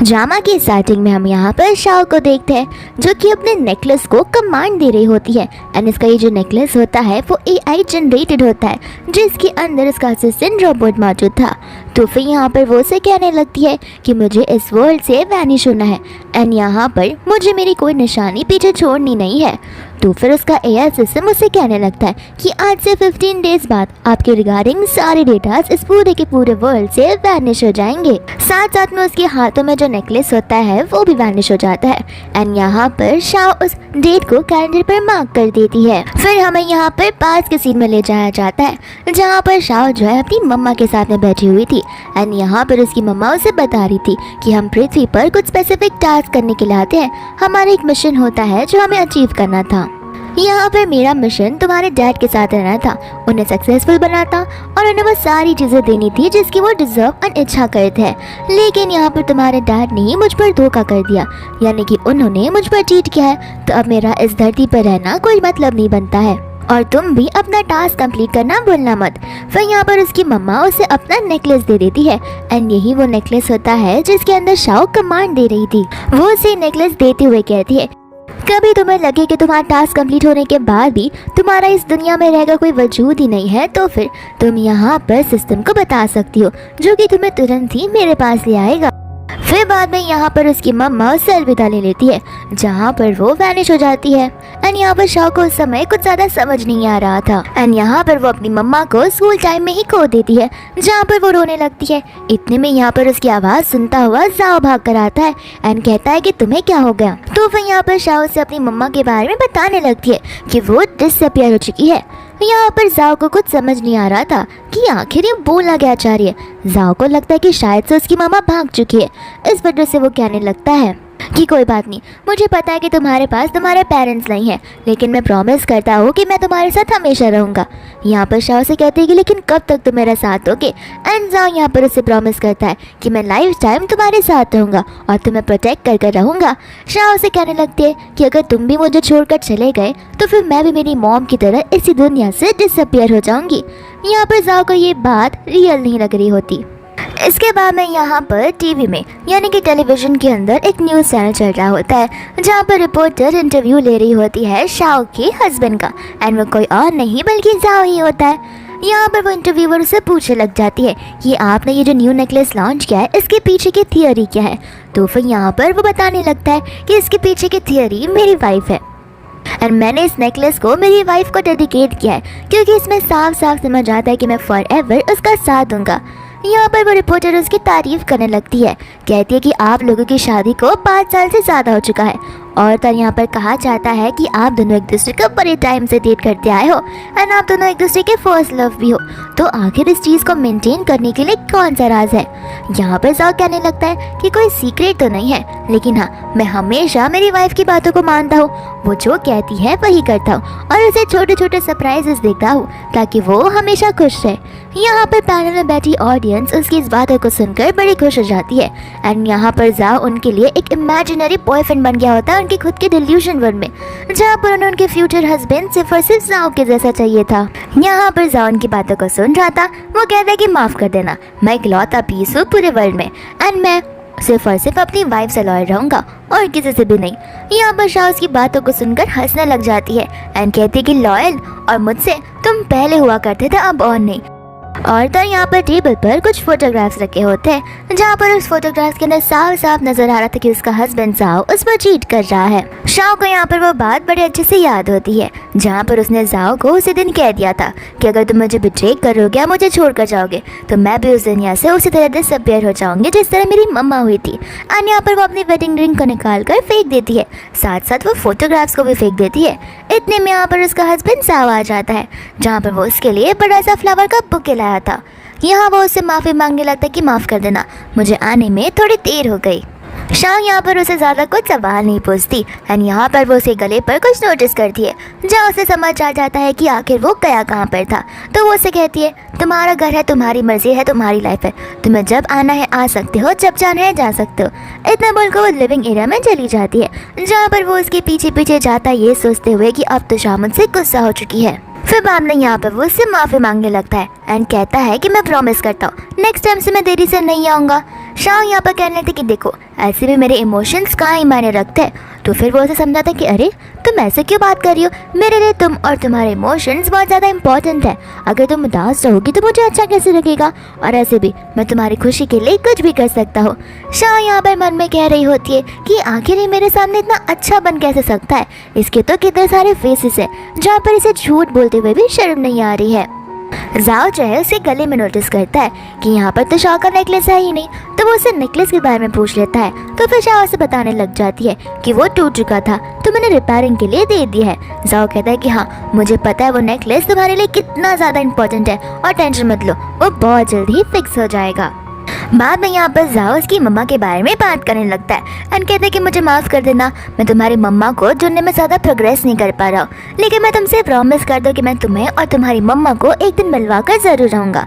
Drama की starting में हम यहाँ पर शाओ को देखते हैं जो कि अपने नेकलेस को कमांड दे रही होती है। एंड इसका ये जो नेकलेस होता है वो एआई जनरेटेड होता है जिसके अंदर इसका असिस्टेंट रोबोट मौजूद था। तो फिर यहाँ पर वो उसे कहने लगती है कि मुझे इस वर्ल्ड से वैनिश होना है एंड यहाँ पर मुझे मेरी कोई निशानी पीछे छोड़नी नहीं है। तो फिर उसका एआई सिस्टम उसे कहने लगता है कि आज से 15 डेज बाद आपके रिगार्डिंग सारे डेटा इस पूरे के पूरे वर्ल्ड से वैनिश हो जाएंगे। साथ साथ में उसके हाथों में जो नेकलेस होता है वो भी वैनिश हो जाता है एंड यहाँ पर शाओ उस डेट को कैलेंडर पर मार्क कर देती है। फिर हमें यहाँ पर पास के सीन में ले जाया जाता है जहाँ पर शाओ जो है अपनी मम्मा के साथ में बैठी हुई थी एंड यहाँ पर उसकी मम्मा उसे बता रही थी कि हम पृथ्वी पर कुछ स्पेसिफिक टास्क करने के लिए आते हैं। हमारा एक मिशन होता है जो हमें अचीव करना था। यहाँ पर मेरा मिशन तुम्हारे डैड के साथ रहना था, उन्हें सक्सेसफुल बनाना था और उन्हें वो सारी चीज़ें देनी थी जिसकी वो डिजर्व और इच्छा करते हैं। लेकिन यहाँ पर तुम्हारे डैड ने मुझ पर धोखा कर दिया, यानी कि उन्होंने मुझ पर चीट किया है। तो अब मेरा इस धरती पर रहना कोई मतलब नहीं बनता है और तुम भी अपना टास्क कंप्लीट करना भूलना मत। फिर यहाँ पर उसकी मम्मा उसे अपना नेकलेस दे देती है एंड यही वो नेकलेस होता है जिसके अंदर शाओ कमांड दे रही थी। वो उसे नेकलेस देते हुए कहती है कभी तुम्हें लगे कि तुम्हारा टास्क कंप्लीट होने के बाद भी तुम्हारा इस दुनिया में रहेगा कोई वजूद ही नहीं है तो फिर तुम यहाँ पर सिस्टम को बता सकती हो जो कि तुम्हें तुरंत ही मेरे पास ले आएगा। फिर बाद में यहाँ पर उसकी मम्मा उससे अलविदा ले लेती है जहाँ पर वो वैनिश हो जाती है एंड यहाँ पर शाओ को उस समय कुछ ज्यादा समझ नहीं आ रहा था एंड यहाँ पर वो अपनी मम्मा को स्कूल टाइम में ही खो देती है जहाँ पर वो रोने लगती है। इतने में यहाँ पर उसकी आवाज सुनता हुआ जाओ भाग कर आता है एंड कहता है कि तुम्हें क्या हो गया। तो फिर यहाँ पर शाओ से अपनी मम्मा के बारे में बताने लगती है कि वो डिसअपियर हो चुकी है। यहाँ पर जाओ को कुछ समझ नहीं आ रहा था कि आखिर ये बोलना क्या चाह रही है। जाओ को लगता है कि शायद से उसकी मामा भाग चुकी है, इस वजह से वो कहने लगता है कि कोई बात नहीं, मुझे पता है कि तुम्हारे पास तुम्हारे पेरेंट्स नहीं हैं, लेकिन मैं प्रॉमिस करता हूँ कि मैं तुम्हारे साथ हमेशा रहूँगा। यहाँ पर शाओ से कहती है कि लेकिन कब तक तुम मेरा साथ दोगे। एंड जाओ यहाँ पर उससे प्रॉमिस करता है कि मैं लाइफ टाइम तुम्हारे साथ रहूँगा और तुम्हें प्रोटेक्ट कर कर रहूँगा। शाओ से कहने लगती है कि अगर तुम भी मुझे छोड़कर चले गए तो फिर मैं भी मेरी मॉम की तरह इसी दुनिया से डिसअपियर हो जाऊँगी। यहाँ पर जाओ को ये बात रियल नहीं लग रही होती। इसके बाद में यहाँ पर टीवी में यानी कि टेलीविजन के अंदर एक न्यूज़ चैनल चल रहा होता है जहाँ पर रिपोर्टर इंटरव्यू ले रही होती है शाओ के हस्बैंड का एंड वो कोई और नहीं बल्कि जाओ ही होता है। यहाँ पर वो इंटरव्यूअर से पूछने लग जाती है कि आपने ये जो न्यू नेकलेस लॉन्च किया है इसके पीछे की थियोरी क्या है। तो फिर यहाँ पर वो बताने लगता है कि इसके पीछे की थियोरी मेरी वाइफ है एंड मैंने इस नेकलेस को मेरी वाइफ को डेडिकेट किया है क्योंकि इसमें साफ साफ समझ आता है कि मैं फॉरएवर उसका साथ दूंगा। यहाँ पर वो रिपोर्टर उसकी तारीफ करने लगती है, कहती है कि आप लोगों की शादी को 5 साल से ज़्यादा हो चुका है और तो यहाँ पर कहा जाता है कि आप दोनों एक दूसरे को बड़े टाइम से डेट करते आए हो एंड आप दोनों एक दूसरे के फर्स्ट लव भी हो। तो आखिर इस चीज़ को मेंटेन करने के लिए कौन सा राज है। यहाँ पर जाओ कहने लगता है कि कोई सीक्रेट तो नहीं है, लेकिन हाँ मैं हमेशा मेरी वाइफ की बातों को मानता हूँ, वो जो कहती है वही करता हूँ और उसे छोटे छोटे सरप्राइजेस देता हूँ ताकि वो हमेशा खुश रहे। यहाँ पर पैनल में बैठी ऑडियंस उसकी इस बातों को सुनकर बड़ी खुश हो जाती है एंड यहाँ पर जाओ उनके लिए एक इमेजिनरी बॉयफ्रेंड बन गया होता है उनके खुद के डिल्यूजन वर्ल्ड में, जहाँ पर उन्हें उनके फ्यूचर हस्बैंड सिर्फ और सिर्फ जाओ के जैसा चाहिए था। यहाँ पर जाओ उनकी बातों को सुन रहा था। वो कहता है कि माफ कर देना, मैं इकलौता पीस हूँ पूरे वर्ल्ड में एंड मैं सिर्फ और सिर्फ अपनी वाइफ से लॉयल रहूंगा और किसी से भी नहीं। यहाँ पर शाओ की बातों को सुनकर हंसने लग जाती है एंड कहती है कि लॉयल और मुझसे तुम पहले हुआ करते थे अब और नहीं। और तो यहाँ पर टेबल पर कुछ फोटोग्राफ्स रखे होते हैं जहाँ पर उस फोटोग्राफ्स के अंदर साफ साफ नजर आ रहा था कि उसका हस्बैंड जाओ उस पर चीट कर रहा है। शाओ को यहाँ पर वो बात बड़े अच्छे से याद होती है जहाँ पर उसने जाओ को उसी दिन कह दिया था कि अगर तुम मुझे बिट्रे करोगे या मुझे छोड़कर जाओगे तो मैं भी उस दुनिया से उसी तरह डिसअपियर हो जाऊंगी जिस तरह मेरी मम्मा हुई थी। और यहाँ पर वो अपनी वेडिंग रिंग को निकाल कर फेंक देती है, साथ साथ वो फोटोग्राफ्स को भी फेंक देती है। इतने में यहाँ पर उसका हस्बैंड जाओ आ जाता है जहाँ पर वो उसके लिए बड़ा सा फ्लावर का बुके लाया था। यहाँ वो उससे माफ़ी मांगने लगता है कि माफ़ कर देना, मुझे आने में थोड़ी देर हो गई। शाओ यहाँ पर उसे ज़्यादा कुछ सवाल नहीं पूछती एंड यहाँ पर वो उसे गले पर कुछ नोटिस करती है जहाँ उसे समझ आ जाता है कि आखिर वो गया कहाँ पर था। तो वो उसे कहती है तुम्हारा घर है, तुम्हारी मर्जी है, तुम्हारी लाइफ है, तुम्हें जब आना है आ सकते हो, जब जाना है जा सकते हो। इतना बोलकर वो लिविंग एरिया में चली जाती है जहाँ पर वो उसके पीछे पीछे जाता है ये सोचते हुए कि अब तो शाओ मुझसे गुस्सा हो चुकी है। फिर बाद में यहाँ पर वो उससे माफ़ी मांगने लगता है एंड कहता है कि मैं प्रॉमिस करता हूँ नेक्स्ट टाइम से मैं देरी से नहीं आऊँगा। शाह यहाँ पर कहने लगती कि देखो ऐसे भी मेरे इमोशंस कहाँ ही मायने रखते हैं। तो फिर वो उसे समझाता कि अरे तुम ऐसे क्यों बात कर रही हो, मेरे लिए तुम और तुम्हारे इमोशंस बहुत ज़्यादा इंपॉर्टेंट है। अगर तुम उदास रहोगी तो मुझे अच्छा कैसे लगेगा, और ऐसे भी मैं तुम्हारी खुशी के लिए कुछ भी कर सकता हूँ। शाह यहाँ पर मन में कह रही होती है कि आखिर ये मेरे सामने इतना अच्छा बन कैसे सकता है, इसके तो कितने सारे फेसेस है जहाँ पर इसे झूठ बोलते हुए भी शर्म नहीं आ रही है। जाओ जो है उसे गले में नोटिस करता है कि यहाँ पर तो शाह का नेकलेस है ही नहीं, तो वो उसे नेकलेस के बारे में पूछ लेता है। तो फिर शाह उसे बताने लग जाती है कि वो टूट चुका था तो मैंने रिपेयरिंग के लिए दे दिया है। जाओ कहता है कि हाँ मुझे पता है वो नेकलेस तुम्हारे लिए कितना ज़्यादा इंपॉर्टेंट है और टेंशन मत लो, वो बहुत जल्द ही फिक्स हो जाएगा। बाद में यहाँ पर जाओ उसकी मम्मा के बारे में बात करने लगता है एंड कहते हैं कि मुझे माफ़ कर देना, मैं तुम्हारी मम्मा को ढूंढने में ज़्यादा प्रोग्रेस नहीं कर पा रहा हूँ, लेकिन मैं तुमसे प्रॉमिस कर दूँ कि मैं तुम्हें और तुम्हारी मम्मा को एक दिन मिलवा कर ज़रूर रहूँगा।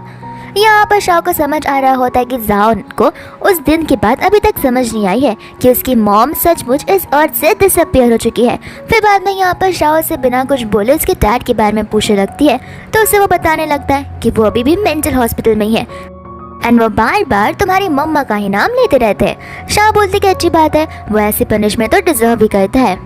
यहाँ पर शाह को समझ आ रहा होता है कि जाओ को उस दिन के बाद अभी तक समझ नहीं आई है कि उसकी मॉम सचमुच इस अर्थ से डिसअपियर हो चुकी है। फिर बाद में यहाँ पर शाह से बिना कुछ बोले उसके डैड के बारे में पूछने लगती है, तो उसे वो बताने लगता है कि वो अभी भी मेंटल हॉस्पिटल में ही है एंड वो बार बार तुम्हारी मम्मा का ही नाम लेते रहते हैं। शाह बोलती कि अच्छी बात है, वो ऐसी पनिशमेंट तो डिजर्व भी करता है।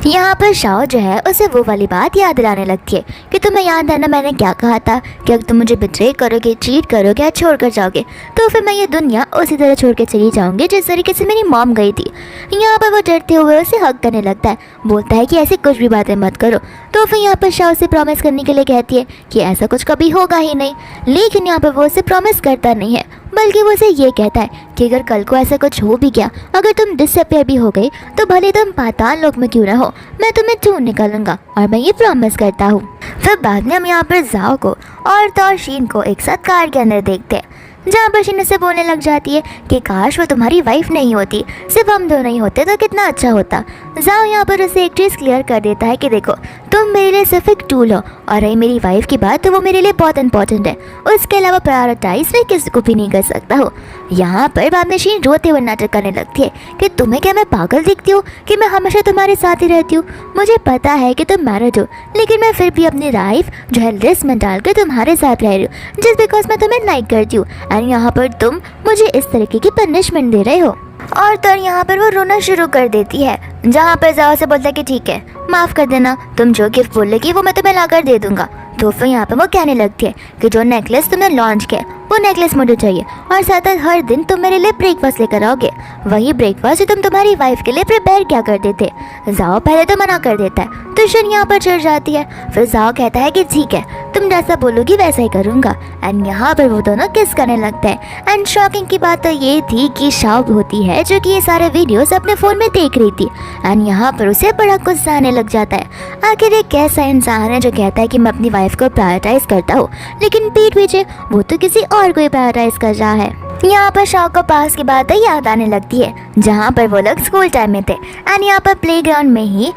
यहाँ पर शाह जो है उसे वो वाली बात याद दिलाने लगती है कि तुम्हें याद है ना मैंने क्या कहा था कि अगर तुम मुझे बिट्रे करोगे, चीट करोगे या छोड़ कर जाओगे तो फिर मैं ये दुनिया उसी तरह छोड़ के चली जाऊंगी जिस तरीके से मेरी मॉम गई थी। यहाँ पर वो डरते हुए उसे हक करने लगता है, बोलता है कि ऐसी कुछ भी बातें मत करो। तो फिर यहाँ पर शाह उसे प्रॉमिस करने के लिए कहती है कि ऐसा कुछ कभी होगा ही नहीं, लेकिन यहाँ पर वो उसे प्रॉमिस करता नहीं है, बल्कि वो उसे ये कहता है कि अगर कल को ऐसा कुछ हो भी गया, अगर तुम डिसअपियर भी हो गई तो भले तुम पाताल लोक में क्यों ना हो, मैं तुम्हें ढूंढ निकालूंगा और मैं ये प्रॉमिस करता हूँ। फिर बाद में हम यहाँ पर जाओ को और शीन को एक साथ कार के अंदर देखते हैं, जहाँ पर शीन से बोलने लग जाती है कि काश वो तुम्हारी वाइफ नहीं होती, सिर्फ हम दोनों ही होते तो कितना अच्छा होता। जाओ यहाँ पर उसे एक चीज़ क्लियर कर देता है कि देखो तुम मेरे लिए सिर्फ एक टूल हो और रही मेरी वाइफ की बात तो वो मेरे लिए बहुत इंपॉर्टेंट है, उसके अलावा प्रायोरिटाइज मैं किसी को भी नहीं कर सकता हूँ। यहाँ पर बाद में शीन रोते हुए नाटक करने लगती है कि तुम्हें क्या मैं पागल दिखती हूँ कि मैं हमेशा तुम्हारे साथ ही रहती हूँ। मुझे पता है कि तुम मैरिड हो, लेकिन मैं फिर भी अपनी लाइफ जो है रिस्क में डालकर तुम्हारे साथ रह रही हूँ जस्ट बिकॉज मैं तुम्हें लाइक करती हूँ एंड यहाँ पर तुम मुझे इस तरीके की पनिशमेंट दे रहे हो। और तो यहाँ पर वो रोना शुरू कर देती है, जहाँ पर जाओ से बोलता है कि ठीक है माफ़ कर देना, तुम जो गिफ्ट बोलेगी वो मैं तुम्हें ला कर दे दूंगा। तो फिर यहाँ पर वो कहने लगती है कि जो नेकलेस तुमने लॉन्च किया वो नेकलेस मुझे चाहिए और साथ ही हर दिन तुम मेरे लिए ब्रेकफास्ट लेकर आओगे, वही ब्रेकफास्ट जो तुम तुम्हारी वाइफ के लिए प्रिपेयर क्या करते थे। जाओ पहले तो मना कर देता है तो शीन यहाँ पर चढ़ जाती है। फिर जाओ कहता है कि ठीक है तुम जैसा बोलोगी वैसा ही करूँगा एंड यहाँ पर वो दोनों किस करने लगते हैं। एंड शॉकिंग की बात तो ये थी कि शाह होती है जो कि ये सारे वीडियोस अपने फ़ोन में देख रही थी एंड यहाँ पर उसे बड़ा गुस्सा आने लग जाता है। आखिर एक कैसा इंसान है जो कहता है कि मैं अपनी वाइफ को प्रायोरिटाइज करता हूँ, लेकिन पीठ पीछे वो तो किसी और को ही प्रायोरिटाइज कर रहा है। यहाँ पर शाह को पास की बात याद आने लगती है, जहाँ पर वो लोग स्कूल टाइम में थे एंड यहाँ पर प्लेग्राउंड में ही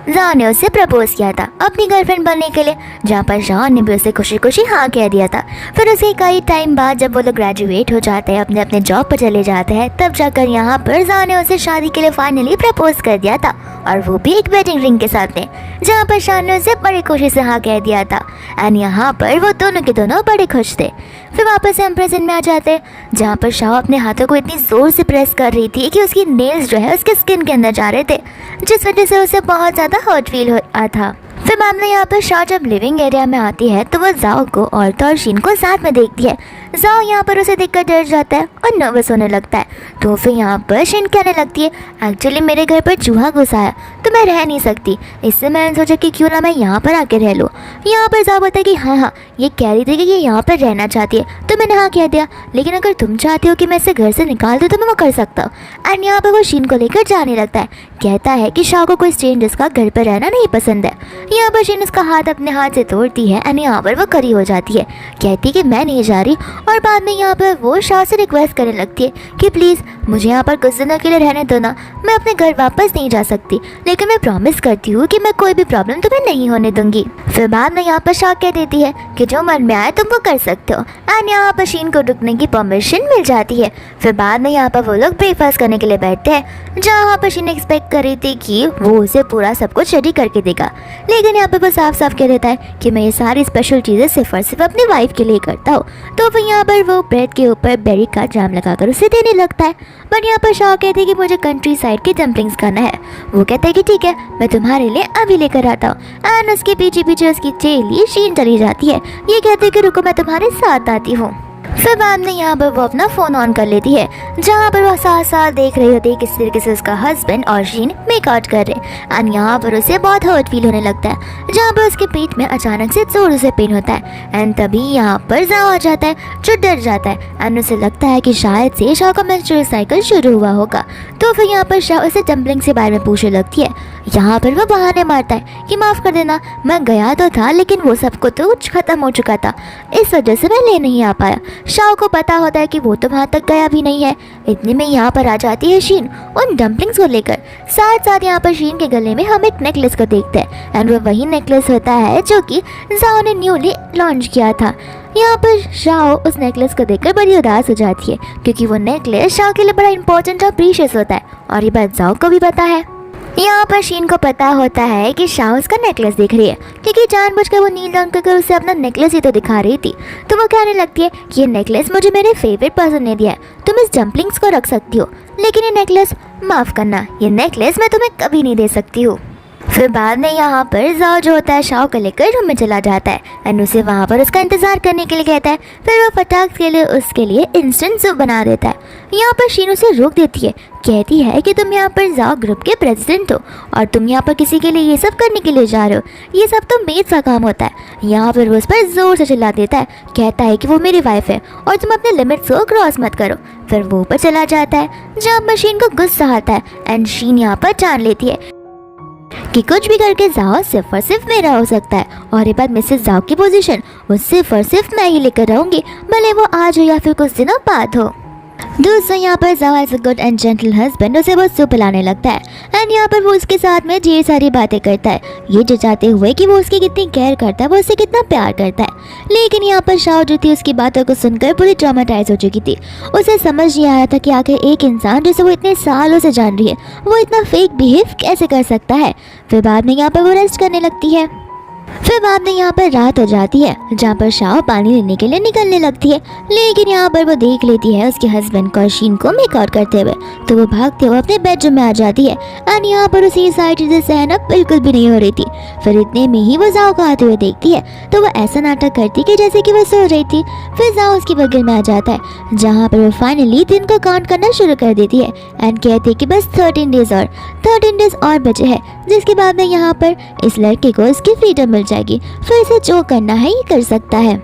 जाओ ने उसे प्रपोज किया था अपनी गर्लफ्रेंड बनने के लिए, जहाँ पर शाह ने भी उसे खुशी खुशी हाँ कह दिया था। फिर उसके कई टाइम बाद जब वो लोग ग्रेजुएट हो जाते हैं, अपने अपने जॉब पर चले जाते हैं, तब जाकर यहाँ पर जाओ ने उसे शादी के लिए फाइनली प्रपोज कर दिया था और वो भी एक वेडिंग रिंग के साथ में, जहाँ पर शाह ने उसे बड़ी खुशी से हाँ कह दिया था एंड यहाँ पर वो दोनों के दोनों बड़े खुश थे। फिर वापस हम प्रेजेंट में आ जाते हैं, जहाँ पर शाह अपने हाथों को इतनी ज़ोर से प्रेस कर रही थी कि उसकी नेल्स जो है उसके स्किन के अंदर जा रहे थे, जिस वजह से उसे बहुत ज़्यादा हर्ट फील हो रहा था। फिर मामला यहाँ पर शाह जब लिविंग एरिया में आती है तो वो जाओ को और शीन को साथ में देखती है। जाओ यहाँ पर उसे देखकर डर जाता है और नर्वस होने लगता है। तो फिर यहाँ पर शीन कहने लगती है एक्चुअली मेरे घर पर चूहा घुसा आया तो मैं रह नहीं सकती, इससे मैंने सोचा कि क्यों ना मैं यहाँ पर आके रह लूँ। यहाँ पर जाओ बोलता है कि हाँ ये कह रही थी कि ये यहाँ पर रहना चाहती है तो मैंने हाँ कह दिया, लेकिन अगर तुम चाहती हो कि मैं इसे घर से निकाल दूँ तो मैं वो कर सकता हूँ। एंड यहाँ पर वो शीन को लेकर जाने लगता है, कहता है कि शाह को कोई स्ट्रेंजर्स का घर पर रहना नहीं पसंद है। यहाँ पर शीन उसका हाथ अपने हाथ से तोड़ती है एंड यहाँ पर वो खड़ी हो जाती है, कहती है कि मैं नहीं जा रही। और बाद में यहाँ पर वो शाह से रिक्वेस्ट करने लगती है कि प्लीज़ मुझे यहाँ पर कुछ दिनों के लिए रहने दो ना, मैं अपने घर वापस नहीं जा सकती, लेकिन मैं प्रॉमिस करती हूँ कि मैं कोई भी प्रॉब्लम तुम्हें नहीं होने दूंगी। फिर बाद में यहाँ पर शाह कह देती है कि जो मन में आए तुम वो कर सकते हो एंड यहाँ यहाँ पर शीन को रुकने की परमिशन मिल जाती है। फिर बाद में यहाँ पर वो लोग ब्रेकफास्ट करने के लिए बैठते हैं, जहाँ पर शीन एक्सपेक्ट कर रही थी कि वो उसे पूरा सब कुछ रेडी करके देगा, लेकिन यहाँ पर वो साफ साफ कह देता है कि मैं ये सारी स्पेशल चीज़ें सिर्फ और सिर्फ अपनी वाइफ के लिए करता हूँ। तो फिर यहाँ पर वो ब्रेड के ऊपर बेरी का जाम लगाकर उसे देने लगता है। बट यहाँ पर शाओ कहती है कि मुझे कंट्री साइड की डम्पलिंग्स खाना है। वो कहता है कि ठीक है, मैं तुम्हारे लिए अभी लेकर आता हूँ। एंड उसके पीछे पीछे उसकी चेली शीन चली जाती है, ये कहते हैं कि रुको मैं तुम्हारे साथ आती हूँ। फिर बाद में यहाँ पर वो अपना फ़ोन ऑन कर लेती है, जहाँ पर वो साथ साथ देख रही होती है किस तरीके से उसका हस्बैंड और शीन मेकआउट कर रहे। एंड यहाँ पर उसे बहुत हर्ट फील होने लगता है, जहाँ पर उसके पेट में अचानक से जोर से पेन होता है। एंड तभी यहाँ पर जाओ आ जाता है, जो डर जाता है। एंड उसे लगता है कि शायद से शाओ का मेंस्ट्रुअल साइकिल शुरू हुआ होगा। तो फिर यहाँ पर शाओ उसे डम्पलिंग के बारे में पूछने लगती है। यहाँ पर वो बहाने मारता है कि माफ़ कर देना, मैं गया तो था लेकिन वो सब कुछ खत्म हो चुका था, इस वजह से मैं ले नहीं आ पाया। शाओ को पता होता है कि वो तो वहाँ तक गया भी नहीं है। इतने में यहाँ पर आ जाती है शीन उन डम्पलिंग्स को लेकर। साथ साथ यहाँ पर शीन के गले में हम एक नेकलेस को देखते हैं, एंड वो वही नेकलेस होता है जो कि जाओ ने न्यूली लॉन्च किया था। यहाँ पर शाओ उस नेकलेस को देखकर बड़ी उदास हो जाती है, क्योंकि वो नेकलेस शाओ के लिए बड़ा इंपॉर्टेंट और प्रीशियस होता है, और ये बात जाओ को भी पता है। यहाँ पर शीन को पता होता है कि शाओ उसका नेकलेस देख रही है, क्योंकि जानबूझकर वो नील डाउन करके उसे अपना नेकलेस ही तो दिखा रही थी। तो वो कहने लगती है कि ये नेकलेस मुझे मेरे फेवरेट पर्सन ने दिया है, तुम इस डम्पलिंग्स को रख सकती हो, लेकिन ये नेकलेस माफ़ करना, ये नेकलेस मैं तुम्हें कभी नहीं दे सकती हूँ। फिर बाद में यहाँ पर जाओ जो होता है शाओ को लेकर रूम में चला जाता है, एंड उसे वहाँ पर उसका इंतजार करने के लिए कहता है। फिर वो फटाक के लिए उसके लिए इंस्टेंट सूप बना देता है। यहाँ पर शीन उसे रोक देती है, कहती है कि तुम यहाँ पर जाओ ग्रुप के प्रेसिडेंट हो, और तुम यहाँ पर किसी के लिए ये सब करने के लिए जा रहे हो, ये सब तो मेड का काम होता है। यहाँ पर वो उस पर जोर से चिल्ला देता है, कहता है कि वो मेरी वाइफ है और तुम अपने लिमिट्स को क्रॉस मत करो। फिर वो ऊपर चला जाता है, जहाँ पर शीन को गुस्सा आता है, एंड शीन यहाँ पर जान लेती है कि कुछ भी करके जाओ सिर्फ और सिर्फ मेरा हो सकता है, और ये बात मिसेस जाओ की पोजीशन वो सिर्फ और सिर्फ मैं ही लेकर रहूंगी, भले वो आज हो या फिर कुछ दिनों बाद हो। दूसरा यहाँ पर जाओ as a good and gentle husband उसे बहुत सूप पिलाने लगता है, एंड यहाँ पर वो उसके साथ में ढेर सारी बातें करता है, ये जताते हुए कि वो उसकी कितनी केयर करता है, वो उससे कितना प्यार करता है। लेकिन यहाँ पर शाओ जो थी उसकी बातों को सुनकर पूरी ट्रॉमेटाइज हो चुकी थी। उसे समझ नहीं आया था कि आखिर एक इंसान जिसे वो इतने सालों से जान रही है, वो इतना फेक बिहेव कैसे कर सकता है। फिर बाद में यहाँ पर वो रेस्ट करने लगती है। फिर बाद में यहाँ पर रात हो जाती है, जहाँ पर शाओ पानी लेने के लिए निकलने लगती है, लेकिन यहाँ पर वो देख लेती है उसके हस्बैंड को और शीन को मेकआउट करते हुए। तो वो भागते हुए अपने बेडरूम में आ जाती है, एंड यहाँ पर उसे ये सारी चीज़ें सहना बिल्कुल भी नहीं हो रही थी। फिर इतने में ही वो जाओ को आते हुए देखती है, तो वो ऐसा नाटक करती कि जैसे कि वो सो रही थी। फिर जाओ उसकी बगल में आ जाता है, जहाँ पर वो फाइनली दिन को काउंट करना शुरू कर देती है, एंड कहती है कि बस 13 डेज और बचे हैं, जिसके बाद में यहाँ पर इस लड़के को इसकी फ्रीडम मिल जाएगी, फिर इसे जो करना है ये कर सकता है।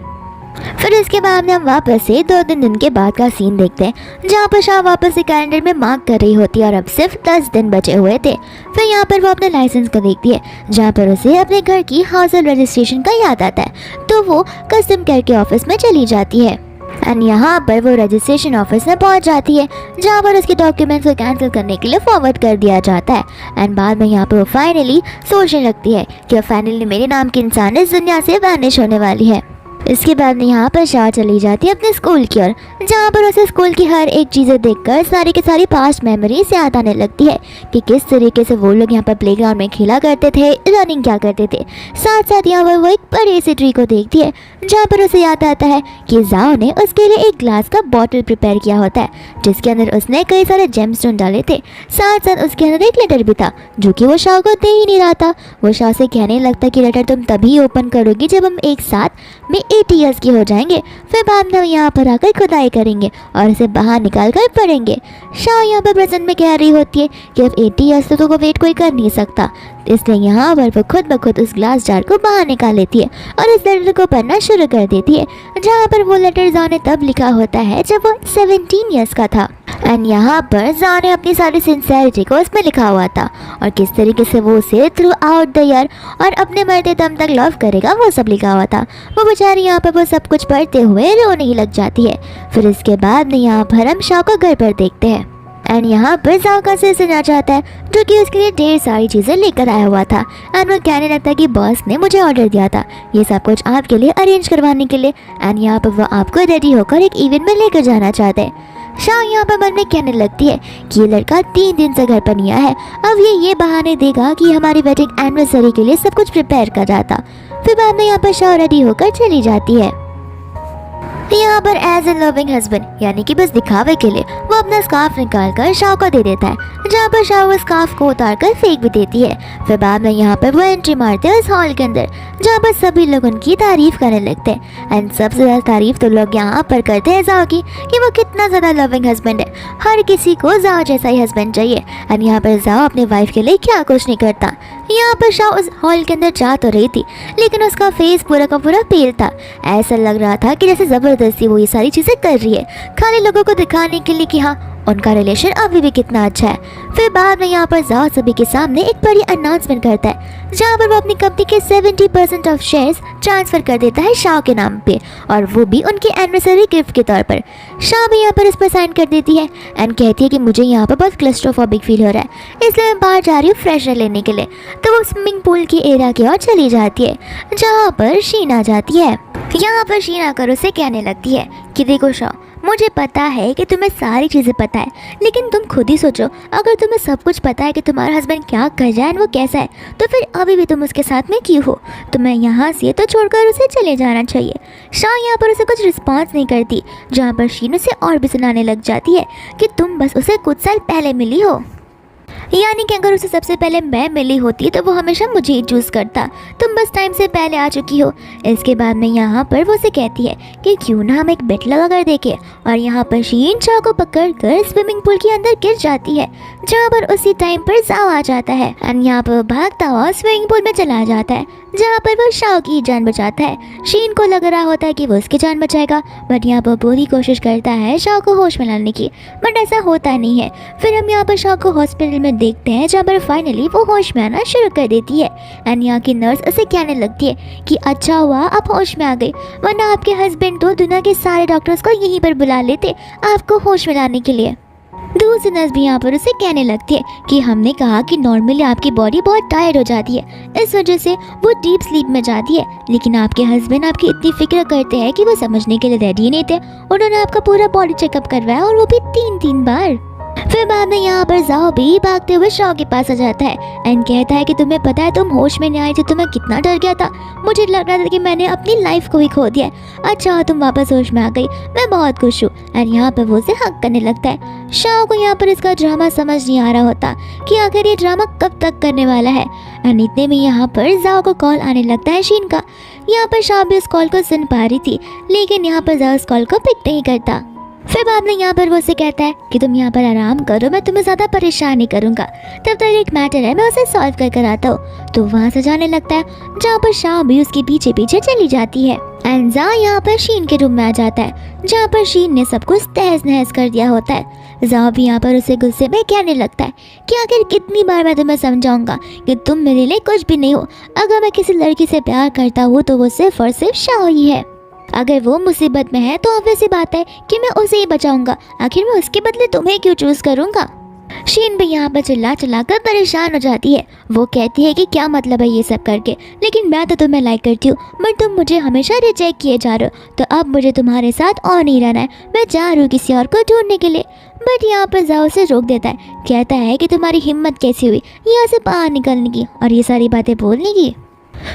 फिर इसके बाद में हम वापस से 2-3 दिन के बाद का सीन देखते हैं, जहाँ पर शाह वापस से कैलेंडर में मार्क कर रही होती है और अब सिर्फ 10 दिन बचे हुए थे। फिर यहाँ पर वो अपने लाइसेंस को देखती है, जहाँ पर उसे अपने घर की हाउस रजिस्ट्रेशन का याद आता है, तो वो कस्टम केयर के ऑफिस में चली जाती है, एंड यहाँ पर वो रजिस्ट्रेशन ऑफिस में पहुँच जाती है, जहाँ पर उसके डॉक्यूमेंट्स को कैंसिल करने के लिए फॉरवर्ड कर दिया जाता है। एंड बाद में यहाँ पर वो फाइनली सोचने लगती है कि फाइनली मेरे नाम की इंसान इस दुनिया से वैनिश होने वाली है। इसके बाद में यहाँ पर शाह चली जाती है अपने स्कूल की ओर, जहाँ पर उसे स्कूल की हर एक चीज़ें देखकर सारी की सारी पास्ट मेमोरीज याद आने लगती है कि किस तरीके से वो लोग यहाँ पर प्लेग्राउंड में खेला करते थे, रनिंग क्या करते थे। साथ साथ यहाँ पर वो एक बड़े से ट्री को देखती है, जहाँ पर उसे याद आता है कि जाओ ने उसके लिए एक ग्लास का बॉटल प्रिपेयर किया होता है, जिसके अंदर उसने कई सारे जेमस्टोन डाले थे। साथ साथ उसके अंदर एक लेटर भी था, जो कि वो शाह को दे ही नहीं रहा था। वो शाह से कहने लगता कि लेटर तुम तभी ओपन करोगी जब हम एक साथ में 80 ईयर्स के हो जाएंगे, फिर बाद में यहाँ पर आकर खुदाई करेंगे और इसे बाहर निकाल कर पढ़ेंगे। शाह यहाँ पर प्रेजेंट में कह रही होती है कि अब 80 ईयर्स तो को वेट कोई कर नहीं सकता, इसलिए यहाँ पर वो खुद ब खुद उस ग्लास जार को बाहर निकाल लेती है और इस लेटर को पढ़ना शुरू कर देती है, जहाँ पर वो लेटर जाओ ने तब लिखा होता है जब वो 17 ईयर्स का था। एंड यहाँ पर जाओ ने अपनी सारी सिंसियरिटी को उसमें लिखा हुआ था और किस तरीके से वो उसे थ्रू आउट द ईयर और अपने मरते दम तक लव करेगा वो सब लिखा हुआ था। वो बेचारी यहाँ पर वो सब कुछ पढ़ते हुए रोने ही लग जाती है। फिर इसके बाद में यहाँ पर हम शाह को घर पर देखते हैं, एंड यहाँ पर जाओ का सिर आ जाता है, जो कि उसके लिए ढेर सारी चीज़ें लेकर आया हुआ था। एंड वो कहने लगता है कि बॉस ने मुझे ऑर्डर दिया था ये सब कुछ आपके लिए अरेंज करवाने के लिए, एंड यहाँ पर वो आपको रेडी होकर एक इवेंट में लेकर जाना चाहते हैं। शाओ यहाँ पर मन में कहने लगती है कि ये लड़का 3 दिन से घर पर नहीं आया है, अब ये बहाने देगा कि हमारी वेडिंग एनिवर्सरी के लिए सब कुछ प्रिपेयर कर रहा था। फिर बाद में यहाँ पर शाओ रेडी होकर चली जाती है। यहाँ पर एज ए लविंग हस्बैंड यानी कि बस दिखावे के लिए वो अपना स्कार्फ निकाल कर शाओ को दे देता है, जहाँ पर शाओ उस स्कार्फ को उतार कर फेंक भी देती है। फिर बाद में यहाँ पर वो एंट्री मारते हैं उस हॉल के अंदर, जहाँ पर सभी लोग उनकी तारीफ करने लगते हैं। एंड सबसे ज़्यादा तारीफ तो लोग यहाँ पर करते हैं जाओ की कि वो कितना ज़्यादा लविंग हस्बैंड है, हर किसी को जाओ जैसा ही हस्बैंड चाहिए। एंड यहाँ पर जाओ अपनी वाइफ के लिए क्या कुछ नहीं करता। यहाँ पर शाओ उस हॉल के अंदर जा तो रही थी, लेकिन उसका फेस पूरा का पूरा पेल था। ऐसा लग रहा था कि जैसे ज़बरदस्ती वो ये सारी चीज़ें कर रही है, खाली लोगों को दिखाने के लिए कि हाँ उनका रिलेशन अभी भी कितना अच्छा है। फिर बाद में यहाँ पर जाओ सभी के सामने एक बड़ी अनाउंसमेंट करता है, जहाँ पर वो अपनी कंपनी के 70% ऑफ शेयर्स ट्रांसफर कर देता है शाओ के नाम पे, और वो भी उनकी एनिवर्सरी गिफ्ट के तौर पर। शाओ भी यहाँ पर इस पर साइन कर देती है एंड कहती है कि मुझे यहाँ पर बहुत क्लस्ट्रोफोबिक फील हो रहा है, इसलिए मैं बाहर जा रही हूँ फ्रेश एयर लेने के लिए। तो वो स्विमिंग पूल की एरिया की ओर चली जाती है, जहाँ पर शीन आ जाती है। यहाँ पर शीन आकर उसे कहने लगती है कि देखो शाओ, मुझे पता है कि तुम्हें सारी चीज़ें पता है, लेकिन तुम खुद ही सोचो, अगर तुम्हें सब कुछ पता है कि तुम्हारा हस्बैंड क्या कर रहा है और वो कैसा है, तो फिर अभी भी तुम उसके साथ में क्यों हो? तुम्हें यहाँ से तो छोड़कर उसे चले जाना चाहिए। शाओ यहाँ पर उसे कुछ रिस्पॉन्स नहीं करती, जहाँ पर शीन उसे और भी सुनाने लग जाती है कि तुम बस उसे कुछ साल पहले मिली हो, यानी कि अगर उसे सबसे पहले मैं मिली होती तो वो हमेशा मुझे ही चूज़ करता, तुम बस टाइम से पहले आ चुकी हो। इसके बाद में यहाँ पर वो उसे कहती है कि क्यों ना हम एक बेट लगा कर देखें, और यहाँ पर शीन शाओ को पकड़ कर स्विमिंग पूल के अंदर गिर जाती है, जहाँ पर उसी टाइम पर जाओ आ जाता है एंड यहाँ पर भागता हुआ स्विमिंग पूल में चला जाता है, जहाँ पर वो शाओ की जान बचाता है। शीन को लग रहा होता है कि वो उसकी जान बचाएगा, बट यहाँ पर पूरी कोशिश करता है शाओ को होश में लाने की, बट ऐसा होता नहीं है। फिर हम यहाँ पर शाओ को हॉस्पिटल में देखते हैं, जहाँ पर फाइनली वो होश में आना शुरू कर देती है एंड यहाँ की नर्स उसे कहने लगती है कि अच्छा हुआ आप होश में आ गई, वरना आपके हस्बैंड तो दुनिया के सारे डॉक्टर्स को यहीं पर बुला लेते आपको होश में लाने के लिए। दूसरी नर्स भी यहाँ पर उसे कहने लगती है कि हमने कहा कि नॉर्मली आपकी बॉडी बहुत टायर्ड हो जाती है, इस वजह से वो डीप स्लीप में जाती है, लेकिन आपके हस्बैंड आपकी इतनी फिक्र करते हैं कि वो समझने के लिए रेडी नहीं थे। उन्होंने आपका पूरा बॉडी चेकअप करवाया, और वो भी 3 बार। फिर बाद में यहाँ पर जाओ भी भागते हुए शाओ के पास आ जाता है एंड कहता है कि तुम्हें पता है तुम होश में नहीं आई थी तो मैं कितना डर गया था, मुझे लग रहा था कि मैंने अपनी लाइफ को ही खो दिया है। अच्छा तुम वापस होश में आ गई, मैं बहुत खुश हूँ। एंड यहाँ पर वो उसे हक करने लगता है। शाओ को यहाँ पर इसका ड्रामा समझ नहीं आ रहा होता कि आखिर ये ड्रामा कब तक करने वाला है। एंड इतने में यहाँ पर जाओ को कॉल आने लगता है शीन का। यहाँ पर शाओ भी उस कॉल को सुन पा रही थी, लेकिन यहाँ पर जाओ उस कॉल को पिक नहीं करता। फिर बाद में यहाँ पर वो उसे कहता है कि तुम यहाँ पर आराम करो, मैं तुम्हें ज़्यादा परेशान नहीं करूँगा, तब तक एक मैटर है मैं उसे सॉल्व कर आता हूँ। तो वहाँ से जाने लगता है, जहाँ पर शाओ भी उसके पीछे पीछे चली जाती है एंड जाओ यहाँ पर शीन के रूम में आ जाता है, जहाँ पर शीन ने सब कुछ तहस नहस कर दिया होता है। जाओ भी यहाँ पर उसे गुस्से में कहने लगता है कि आखिर कितनी बार मैं तुम्हें समझाऊंगा कि तुम मेरे लिए कुछ भी नहीं हो, अगर मैं किसी लड़की से प्यार करता हूँ तो वो सिर्फ और सिर्फ शाओ ही है, अगर वो मुसीबत में है तो ऑब्वियस सी बात है कि मैं उसे ही बचाऊंगा, आखिर मैं उसके बदले तुम्हें क्यों चूज करूंगा। शीन भी यहाँ पर चिल्ला कर परेशान हो जाती है। वो कहती है कि क्या मतलब है ये सब करके, लेकिन मैं तो तुम्हें लाइक करती हूँ, बट तुम मुझे हमेशा रिजेक्ट किए जा रहे हो, तो अब मुझे तुम्हारे साथ और नहीं रहना है, मैं जा रही हूँ किसी और को ढूंढने के लिए। बट यहाँ पर जाओ से रोक देता है, कहता है कि तुम्हारी हिम्मत कैसी हुई यहाँ से बाहर निकलने की और ये सारी बातें बोलने की।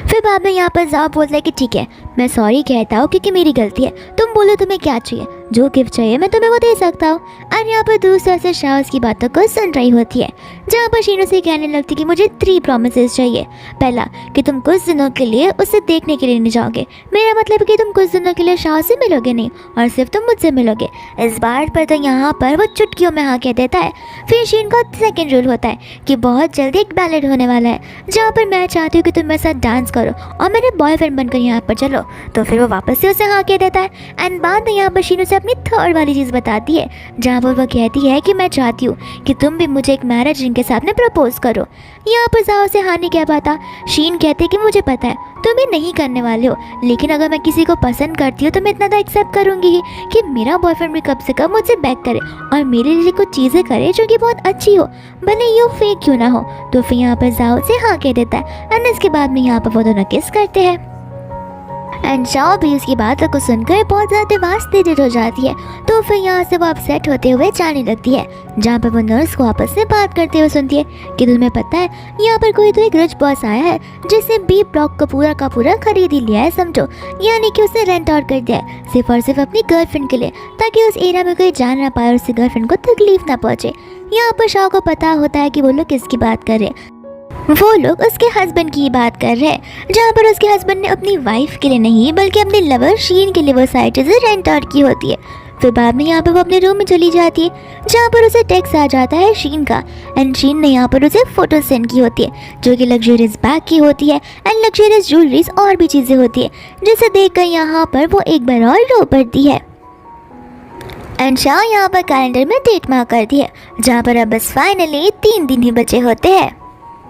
फिर बाद में यहाँ पर जाओ बोलता है कि ठीक है मैं सॉरी कहता हूँ क्योंकि मेरी गलती है, तुम बोलो तुम्हें क्या चाहिए, जो गिफ्ट चाहिए मैं तुम्हें वो दे सकता हूँ। और यहाँ पर दूसरा से शाओ की बातों को सुन रही होती है, जहाँ पर शीनो से कहने लगती कि मुझे 3 प्रॉमिसेस चाहिए। पहला कि तुम कुछ दिनों के लिए उसे देखने के लिए नहीं जाओगे, मेरा मतलब कि तुम कुछ दिनों के लिए शाओ से मिलोगे नहीं और सिर्फ तुम मुझसे मिलोगे। इस बात पर तो यहाँ पर वो चुटकियों में हाँ कह देता है। फिर शीन का सेकेंड रूल होता है कि बहुत जल्दी एक बैलेट होने वाला है, जहाँ पर मैं चाहती हूँ कि तुम मेरे साथ डांस करो और मेरे बॉयफ्रेंड बनकर यहाँ पर चलो। तो फिर वो वापस से उसे हाँ कह देता है एंड बाद में यहाँ पर शीनो से अपनी थर्ड वाली चीज़ बताती है, जहाँ पर वो कहती है कि मैं चाहती हूँ कि तुम भी मुझे एक मैरिज रिंग के के सामने प्रपोज करो। यहाँ पर जाओ से हाँ नहीं कह पाता। शीन कहते कि मुझे पता है तुम ये नहीं करने वाले हो, लेकिन अगर मैं किसी को पसंद करती हूँ तो मैं इतना तो एक्सेप्ट करूँगी ही कि मेरा बॉयफ्रेंड भी कम से कम मुझसे बैक करे और मेरे लिए कुछ चीज़ें करे जो कि बहुत अच्छी हो, भले ये फेक क्यों ना हो। तो फिर यहाँ पर जाओ से हाँ कह देता है एंड इसके बाद में यहाँ पर वो दोनों किस करते हैं एंड शाओ भी उसकी बातों को सुनकर बहुत ज़्यादा डिवास्टेटेड हो जाती है। तो फिर यहाँ से वो अपसेट होते हुए जाने लगती है, जहाँ पर वो नर्स को आपस में बात करते हुए सुनती है कि तुम्हें पता है यहाँ पर कोई तो एक रिच बॉस आया है जिससे बी ब्लॉक को पूरा का पूरा खरीद ही लिया है, समझो। यानी कि उसने रेंट आउट कर दिया है सिर्फ और सिर्फ अपनी गर्लफ्रेंड के लिए, ताकि उस एरिया में कोई जा ना पाए और उसकी गर्लफ्रेंड को तकलीफ ना पहुँचे। यहाँ पर शाओ को पता होता है कि वो लोग किसकी बात कर रहे हैं। वो लोग उसके हस्बैंड की बात कर रहे हैं, जहाँ पर उसके हस्बैंड ने अपनी वाइफ के लिए नहीं बल्कि अपने लवर शीन के लिए वो सारी चीज़ें रेंट आउट की होती है। फिर बाद में यहाँ पर वो अपने रूम में चली जाती है, जहाँ पर उसे टेक्स्ट आ जाता है शीन का एंड शीन ने यहाँ पर उसे फोटो सेंड की होती है जो कि लग्जरियस बैग की होती है एंड लग्जरियस ज्वेलरीज और भी चीज़ें होती है, जिसे देखकर यहाँ पर वो एक बार और रो पड़ती है। एंड शाओ यहाँ पर कैलेंडर में डेट मार्क करती है, जहाँ पर अब बस फाइनली 3 दिन ही बचे होते हैं।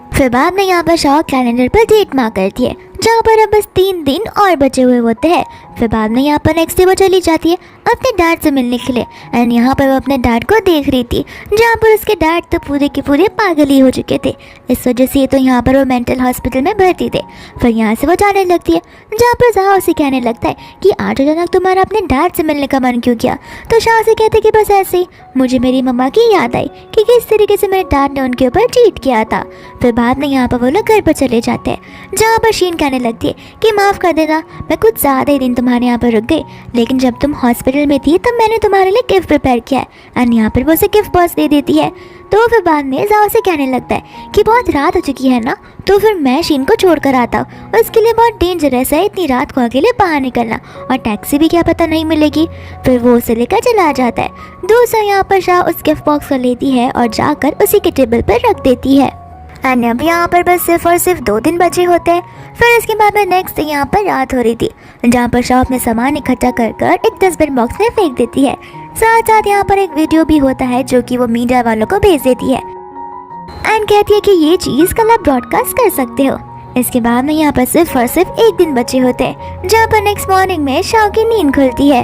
फिर बाद में यहाँ पर शाओ कैलेंडर पर डेट मार्क करती है, जहाँ पर अब बस 3 दिन और बचे हुए होते हैं। फिर बाद में यहाँ पर नेक्स्ट डे वो चली जाती है अपने डैड से मिलने के लिए एंड यहाँ पर वो अपने डैड को देख रही थी, जहाँ पर उसके डैड तो पूरे के पूरे पागल ही हो चुके थे। इस वजह से तो यहाँ पर वो मेंटल हॉस्पिटल में भर्ती थे। फिर यहाँ से वो जाने लगती है, जहाँ पर जाओ से कहने लगता है कि आज अचानक तुम्हारा अपने डैड से मिलने का मन क्यों किया। तो शाह से कहते कि बस ऐसे ही मुझे मेरी मम्मा की याद आई कि किस तरीके से मेरे डैड ने उनके ऊपर चीट किया था। फिर बाद में यहाँ पर वो लोग घर पर चले जाते हैं, जहाँ पर शीन कहने लगती है कि माफ़ कर देना, मैं कुछ ज़्यादा ही दिन तुम्हारे यहाँ पर रुक गई, लेकिन जब तुम हॉस्पिटल में थी तब मैंने तुम्हारे लिए गिफ्ट प्रिपेयर किया है। एंड यहाँ पर वो उसे गिफ्ट बॉक्स दे देती है। तो फिर बाद में जाओ से कहने लगता है कि बहुत रात हो चुकी है ना, तो फिर मैं शीन को छोड़ कर आता हूँ, उसके लिए बहुत डेंजरस है इतनी रात को अकेले बाहर निकलना, और टैक्सी भी क्या पता नहीं मिलेगी। फिर वो उसे लेकर चला जाता है। दूसरा यहाँ पर शाह उस गिफ्ट बॉक्स को लेती है और जाकर उसी के टेबल पर रख देती है। एंड अब यहाँ पर बस सिर्फ और सिर्फ 2 दिन बचे होते हैं। फिर इसके बाद में नेक्स्ट डे यहाँ पर रात हो रही थी, जहाँ पर शाह अपने सामान इकट्ठा कर कर एक डस्टबिन बॉक्स में फेंक देती है। साथ साथ यहाँ पर एक वीडियो भी होता है जो कि वो मीडिया वालों को भेज देती है एंड कहती है कि ये चीज़ कल आप ब्रॉडकास्ट कर सकते हो। इसके बाद में यहाँ पर सिर्फ और सिर्फ 1 दिन बचे होते हैं, जहाँ पर नेक्स्ट मॉर्निंग में शाह की नींद खुलती है।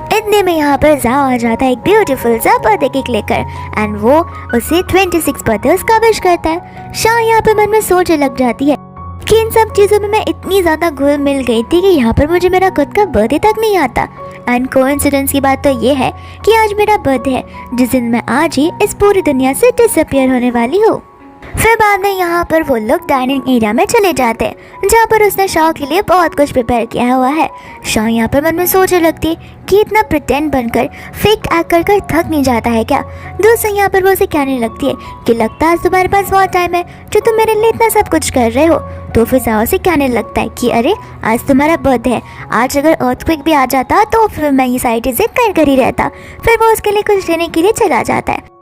इतने में यहाँ पर जाओ आ जाता है एक ब्यूटीफुल सा बर्थडे केक लेकर एंड वो उसे 26 बर्थडे का विश करता है। शाह यहाँ पर मन में सोचने लग जाती है कि इन सब चीज़ों में मैं इतनी ज़्यादा घुल मिल गई थी कि यहाँ पर मुझे मेरा खुद का बर्थडे तक नहीं आता। एंड कोइंसिडेंस की बात तो ये है कि आज मेरा बर्थडे है, जिस दिन मैं आज ही इस पूरी दुनिया से डिसअपियर होने वाली हूँ। फिर बाद में यहाँ पर वो लोग डाइनिंग एरिया में चले जाते हैं, जहाँ पर उसने शाह के लिए बहुत कुछ प्रिपेयर किया हुआ है। शाह यहाँ पर मन में सोचने लगती है कि इतना प्रिटेंड बनकर फेक एक्ट कर कर थक नहीं जाता है क्या। दूसरा यहाँ पर वो उसे कहने लगती है कि लगता है तुम्हारे पास बहुत टाइम है जो तुम मेरे लिए इतना सब कुछ कर रहे हो। तो फिर जाओ से कहने लगता है कि अरे आज तुम्हारा बर्थडे है, आज अगर अर्थक्वेक भी आ जाता तो फिर मैं ये सारी चीज़ें कर ही रहता। फिर वो उसके लिए कुछ लेने के लिए चला जाता है,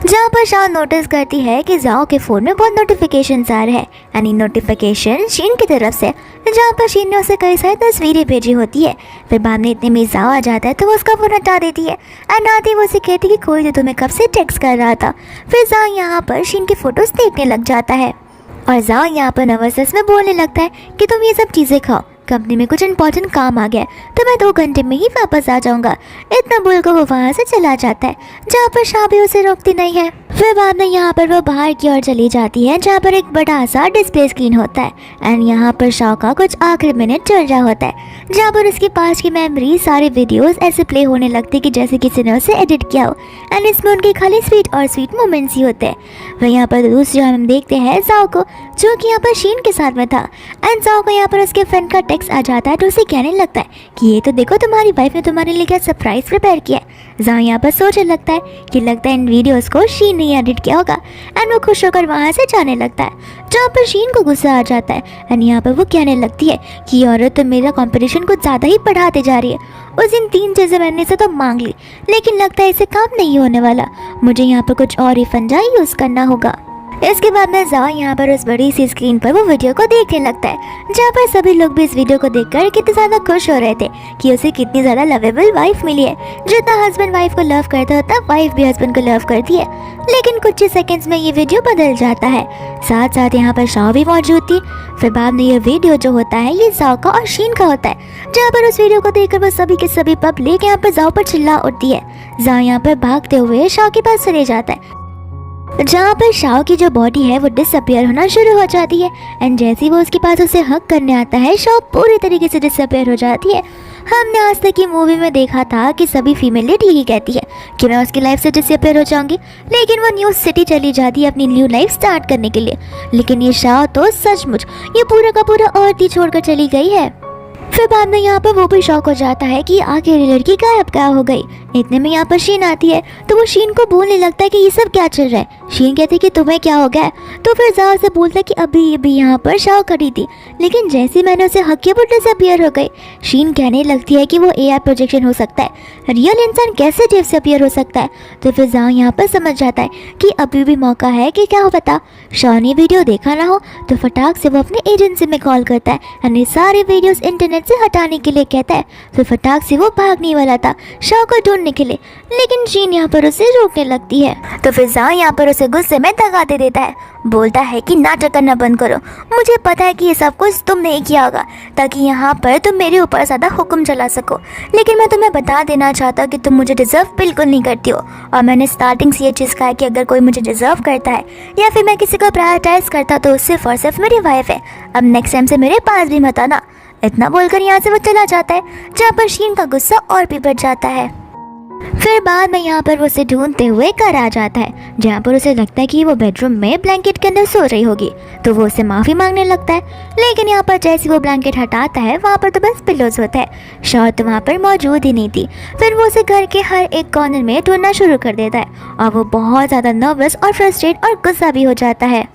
जहाँ पर शाह नोटिस करती है कि जाओ के फ़ोन में बहुत नोटिफिकेशंस आ रहे हैं, यानी नोटिफिकेशन शीन की तरफ से, जहाँ पर शीन ने उसे कई सारी तस्वीरें भेजी होती है। फिर बाद में इतने में जाओ आ जाता है तो वो उसका फ़ोन हटा देती है एंड आती है वो उसे कहती है कि कोई तो तुम्हें कब से टेक्स्ट कर रहा था। फिर जाओ यहाँ पर शीन की फ़ोटोज़ देखने लग जाता है और जाओ यहाँ पर नर्वसनेस में बोलने लगता है कि तुम ये सब चीज़ें खाओ, कंपनी में कुछ इंपॉर्टेंट काम आ गया तो मैं 2 घंटे में ही वापस आ जाऊंगा। इतना बोलकर वो वहाँ से चला जाता है, जहाँ पर शाह भी उसे रोकती नहीं है। फिर बाद में यहाँ पर वो बाहर की ओर चली जाती है, जहाँ पर एक बड़ा सा डिस्प्ले स्क्रीन होता है एंड यहाँ पर शाह का कुछ आखिरी मिनट चल रहा होता है, जहाँ पर उसके पास की मेमोरी सारे वीडियोस ऐसे प्ले होने लगती कि जैसे किसी ने उसे एडिट किया हो एंड इसमें उनके खाली स्वीट मोमेंट्स ही होते हैं। वह यहाँ पर दूसरी हम देखते हैं जाओ को, जो कि यहाँ पर शीन के साथ में था एंड जाओ को यहाँ पर उसके फ्रेंड का टेक्स्ट आ जाता है तो उसे कहने लगता है कि ये तो देखो तुम्हारी वाइफ ने तुम्हारे लिए क्या सरप्राइज प्रिपेयर किया है। जाओ यहाँ पर सोचने लगता है कि लगता है इन वीडियोस को शीन ने एडिट किया होगा एंड वो खुश होकर वहाँ से जाने लगता है, जहाँ पर शीन को गुस्सा आ जाता है एंड यहाँ पर वो कहने लगती है कि ये औरत तो मेरा कंपटीशन कुछ ज़्यादा ही बढ़ाते जा रही है। उस दिन 3 चीज़ें मैंने से तो मांग ली, लेकिन लगता है इसे काम नहीं होने वाला, मुझे यहाँ पर कुछ और ही फंडा यूज़ करना होगा। इसके बाद में जाओ यहाँ पर उस बड़ी सी स्क्रीन पर वो वीडियो को देखने लगता है, जहाँ पर सभी लोग भी इस वीडियो को देखकर कितने ज़्यादा खुश हो रहे थे कि उसे कितनी ज़्यादा लवेबल वाइफ मिली है। जितना हस्बैंड वाइफ को लव करता होता वाइफ भी हस्बैंड को लव करती है। लेकिन कुछ ही सेकंड्स में ये वीडियो बदल जाता है। साथ साथ यहाँ पर शाओ भी मौजूद थी। फिर बाद में ये वीडियो जो होता है ये जाओ का और शीन का होता है, जहाँ पर उस वीडियो को देखकर वो सभी के सभी पब्लिक यहाँ पर जाओ पर चिल्ला उठती है। जाओ यहाँ पर भागते हुए शाओ के पास चले जाता है, जहाँ पर शाओ की जो बॉडी है वो डिसअपियर होना शुरू हो जाती है। एंड जैसे ही वो उसके पास उसे हक करने आता है, शाओ पूरी तरीके से डिसअपियर हो जाती है। हमने आज तक की मूवी में देखा था कि सभी फीमेल लीड यही कहती है कि मैं उसकी लाइफ से डिसअपियर हो जाऊंगी, लेकिन वो न्यू सिटी चली जाती है अपनी न्यू लाइफ स्टार्ट करने के लिए। लेकिन ये शाओ तो सचमुच ये पूरा का पूरा अर्थ ही छोड़कर चली गई है। फिर बाद में यहाँ पर वो भी शॉक हो जाता है कि आखिर ये लड़की गायब हो गई। इतने में यहाँ पर शीन आती है, तो वो शीन को बोलने लगता है कि ये सब क्या चल रहा है। शीन कहती है कि तुम्हें क्या हो गया, तो फिर जाओ से बोलता है कि अभी यहाँ पर शाओ खड़ी थी, लेकिन जैसे मैंने उसे हक किया वो डिसअपियर हो गई। शीन कहने लगती है कि वो एआई प्रोजेक्शन हो सकता है, रियल इंसान कैसे डिसअपियर हो सकता है। तो फिर जाओ यहाँ पर समझ जाता है कि अभी भी मौका है कि क्या हो पता शाओ ने वीडियो देखा ना हो। तो फटाक से वो अपने एजेंसी में कॉल करता है और सारे वीडियोस इंटरनेट से हटाने के लिए कहता है। फिर फटाक से वो भागने वाला था शाओ को ढूंढने के लिए, लेकिन शीन यहाँ पर उसे रोकने लगती है। तो फिर जाओ यहाँ पर उसे गुस्से में दगा दे देता है, बोलता है कि नाटक करना बंद करो, मुझे पता है कि ये सब कुछ तुमने ही किया होगा ताकि यहाँ पर तुम मेरे ऊपर ज़्यादा हुक्म चला सको। लेकिन मैं तुम्हें बता देना चाहता हूँ कि तुम मुझे डिजर्व बिल्कुल नहीं करती हो, और मैंने स्टार्टिंग से ये चीज़ कहा है कि अगर कोई मुझे डिजर्व करता है या फिर मैं किसी को प्रायोरिटाइज करता तो सिर्फ और सिर्फ मेरी वाइफ है। अब नेक्स्ट टाइम से मेरे पास भी मत आना। इतना बोलकर यहाँ से वो चला जाता है, जहाँ पर शीन का गुस्सा और भी बढ़ जाता है। फिर बाद में यहाँ पर वो उसे ढूंढते हुए घर आ जाता है, जहाँ पर उसे लगता है कि वो बेडरूम में ब्लैंकेट के अंदर सो रही होगी। तो वो उसे माफ़ी मांगने लगता है, लेकिन यहाँ पर जैसे वो ब्लैंकेट हटाता है वहाँ पर तो बस पिलोज होता है। शाओ तो वहाँ पर मौजूद ही नहीं थी। फिर वो उसे घर के हर एक कॉर्नर में ढूंढना शुरू कर देता है, और वो बहुत ज़्यादा नर्वस और फ्रस्ट्रेट और गुस्सा भी हो जाता है।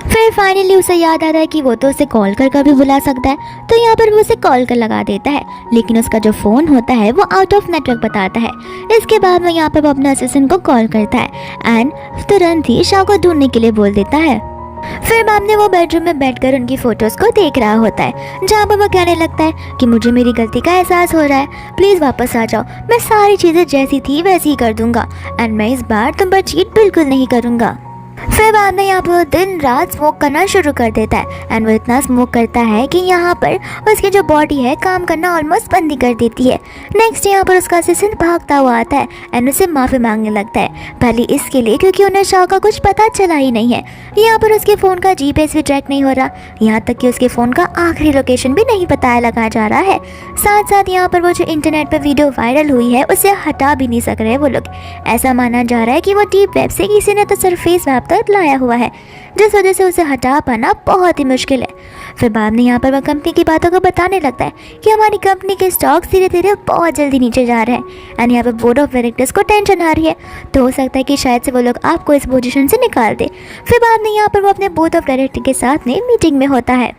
फिर फाइनली उसे याद आता है कि वो तो उसे कॉल कर भी बुला सकता है, तो यहाँ पर वो उसे कॉल कर लगा देता है, लेकिन उसका जो फ़ोन होता है वो आउट ऑफ नेटवर्क बताता है। इसके बाद में यहाँ पर वो अपने असिस्टेंट को कॉल करता है एंड तुरंत ही शाओ को ढूंढने के लिए बोल देता है। फिर बाद में वो बेडरूम में बैठकर उनकी फ़ोटोज़ को देख रहा होता है, जहाँ पर वो कहने लगता है कि मुझे मेरी गलती का एहसास हो रहा है, प्लीज़ वापस आ जाओ, मैं सारी चीज़ें जैसी थी वैसी ही कर दूँगा एंड मैं इस बार तुम पर चीट बिल्कुल नहीं करूँगा। फिर बाद में यहाँ पर वो दिन रात स्मोक करना शुरू कर देता है एंड वो इतना स्मोक करता है कि यहाँ पर उसकी जो बॉडी है काम करना ऑलमोस्ट बंद ही कर देती है। नेक्स्ट यहाँ पर उसका असिस्टेंट भागता हुआ आता है एंड उसे माफ़ी मांगने लगता है, पहले इसके लिए क्योंकि उन्हें शाओ का कुछ पता चला ही नहीं है। यहाँ पर उसके फ़ोन का जीपीएस भी ट्रैक नहीं हो रहा, यहाँ तक कि उसके फ़ोन का आखिरी लोकेशन भी नहीं पता लगा जा रहा है। साथ साथ यहाँ पर वो जो इंटरनेट पर वीडियो वायरल हुई है उसे हटा भी नहीं सक रहे वो लोग। ऐसा माना जा रहा है कि वो डीप वेब से किसी ने तो सरफेस वेब तक लाया हुआ है, जिस वजह से उसे हटा पाना बहुत ही मुश्किल है। फिर बाद में यहाँ पर वह कंपनी की बातों को बताने लगता है कि हमारी कंपनी के स्टॉक्स धीरे धीरे बहुत जल्दी नीचे जा रहे हैं एंड यहाँ पर बोर्ड ऑफ डायरेक्टर्स को टेंशन आ रही है, तो हो सकता है कि शायद से वो लोग आपको इस पोजीशन से निकाल दे। फिर बाद में यहाँ पर वो अपने बोर्ड ऑफ डायरेक्टर के साथ में मीटिंग में होता है।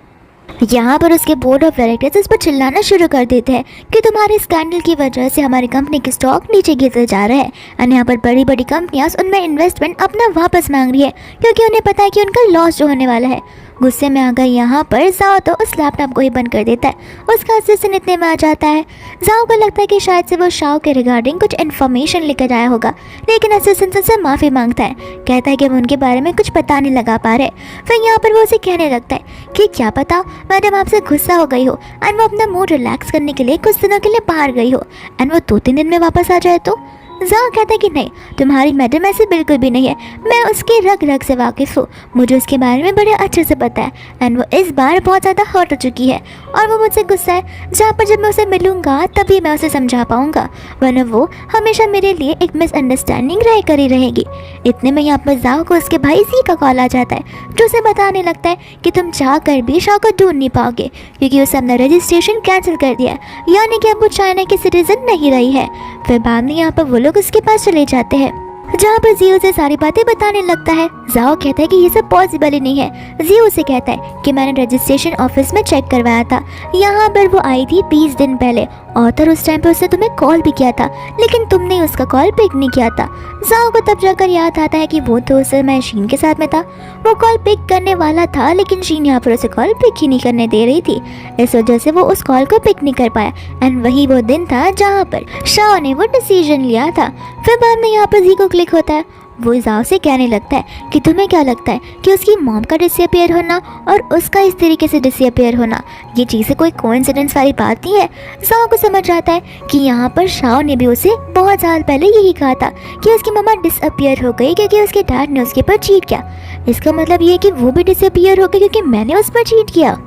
यहाँ पर उसके बोर्ड ऑफ डायरेक्टर्स इस पर चिल्लाना शुरू कर देते हैं कि तुम्हारे स्कैंडल की वजह से हमारी कंपनी के स्टॉक नीचे गिरते जा रहे हैं एंड यहाँ पर बड़ी बड़ी कंपनियां उनमें इन्वेस्टमेंट अपना वापस मांग रही है, क्योंकि उन्हें पता है कि उनका लॉस जो होने वाला है। गुस्से में आकर यहाँ पर जाओ तो उस लैपटॉप को ही बंद कर देता है। उसका असिस्टेंट इतने में आ जाता है। जाओ को लगता है कि शायद से वो शाओ के रिगार्डिंग कुछ इन्फॉर्मेशन लेकर आया होगा, लेकिन असिस्टेंट से माफ़ी मांगता है, कहता है कि वो उनके बारे में कुछ पता नहीं लगा पा रहे। फिर यहाँ पर वो उसे कहने लगता है कि क्या पता मैडम आपसे गुस्सा हो गई हो एंड वो अपना मूड रिलैक्स करने के लिए कुछ दिनों के लिए बाहर गई हो एंड वो 2-3 दिन में वापस आ जाए तो। जाओ कहता है कि नहीं, तुम्हारी मैडम ऐसे बिल्कुल भी नहीं है, मैं उसके रग रग से वाकिफ़ हूँ, मुझे उसके बारे में बड़े अच्छे से पता है एंड वो इस बार बहुत ज़्यादा हर्ट हो चुकी है और वो मुझसे गुस्सा है, जहाँ पर जब मैं उसे मिलूँगा तभी मैं उसे समझा पाऊँगा, वरना वो हमेशा मेरे लिए एक मिसअंडरस्टैंडिंग रह कर ही रहेगी। इतने में यहाँ पर जाओ को उसके भाई सी का कॉल आ जाता है, जो उसे बताने लगता है कि तुम चाह कर भी शाओ को ढूंढ नहीं पाओगे, क्योंकि उसे अपना रजिस्ट्रेशन कैंसिल कर दिया, यानी कि अब वो चाइना की सिटीजन नहीं रही है। फिर बाद में यहाँ पर वो लोग उसके पास चले जाते हैं। जहाँ पर जियो से सारी बातें बताने लगता है। जाओ कहता है कि ये सब पॉसिबल ही नहीं है। जियो से कहता है कि मैंने रजिस्ट्रेशन ऑफिस में चेक करवाया था, यहाँ पर वो आई थी 20 दिन पहले और उस टाइम पे उसने तुम्हें कॉल भी किया था, लेकिन तुमने उसका कॉल पिक नहीं किया था। जाओ को तब जाकर याद आता है कि वो तो उस समय शीन के साथ में था, वो कॉल पिक करने वाला था लेकिन शीन यहाँ पर उसे कॉल पिक ही नहीं करने दे रही थी, इस वजह से वो उस कॉल को पिक नहीं कर पाया। एंड वही वो दिन था जहाँ पर शाओ ने वो डिसीजन लिया था। फिर बाद में यहाँ पर जी को क्लिक होता है। वो जाओ से कहने लगता है कि तुम्हें क्या लगता है कि उसकी मॉम का डिसअपियर होना और उसका इस तरीके से डिसअपियर होना ये चीज़ें कोई कोइंसिडेंस वाली बात नहीं है। जाओ को समझ आता है कि यहाँ पर शाओ ने भी उसे बहुत साल पहले यही कहा था कि उसकी मम्मा डिसअपियर हो गई क्योंकि उसके डैड ने उसके ऊपर चीट किया। इसका मतलब ये कि वो भी डिसअपियर हो गई क्योंकि मैंने उस पर चीट किया।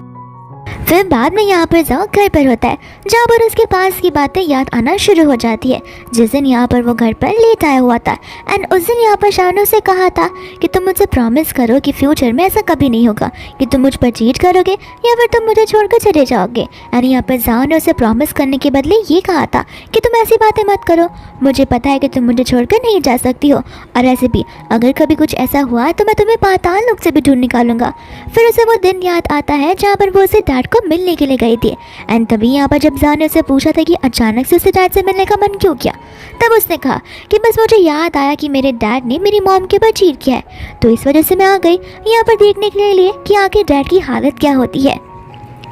फिर बाद में यहाँ पर जाओ घर पर होता है, जहाँ पर उसके पास की बातें याद आना शुरू हो जाती है जिस दिन यहाँ पर वो घर पर लेट आया हुआ था। एंड उस दिन यहाँ पर शाओ ने उसे कहा था कि तुम मुझे प्रॉमिस करो कि फ्यूचर में ऐसा कभी नहीं होगा कि तुम मुझ पर चीट करोगे या फिर तुम मुझे छोड़कर चले जाओगे। एंड यहाँ पर जाओ ने उसे प्रॉमिस करने के बदले ये कहा था कि तुम ऐसी बातें मत करो, मुझे पता है कि तुम मुझे छोड़कर नहीं जा सकती हो, और ऐसे भी अगर कभी कुछ ऐसा हुआ तो मैं तुम्हें पाताल लोक से भी ढूंढ निकालूंगा। फिर उसे वो दिन याद आता है जहाँ पर वो उसे डैड को मिलने के लिए गई थी। एंड तभी यहाँ पर जब जाओ ने उसे पूछा था कि अचानक से उसे डैड से मिलने का मन क्यों किया, तब उसने कहा कि बस मुझे याद आया कि मेरे डैड ने मेरी मॉम के ऊपर चीट किया है, तो इस वजह से मैं आ गई यहाँ पर देखने के लिए कि आखिर डैड की हालत क्या होती है।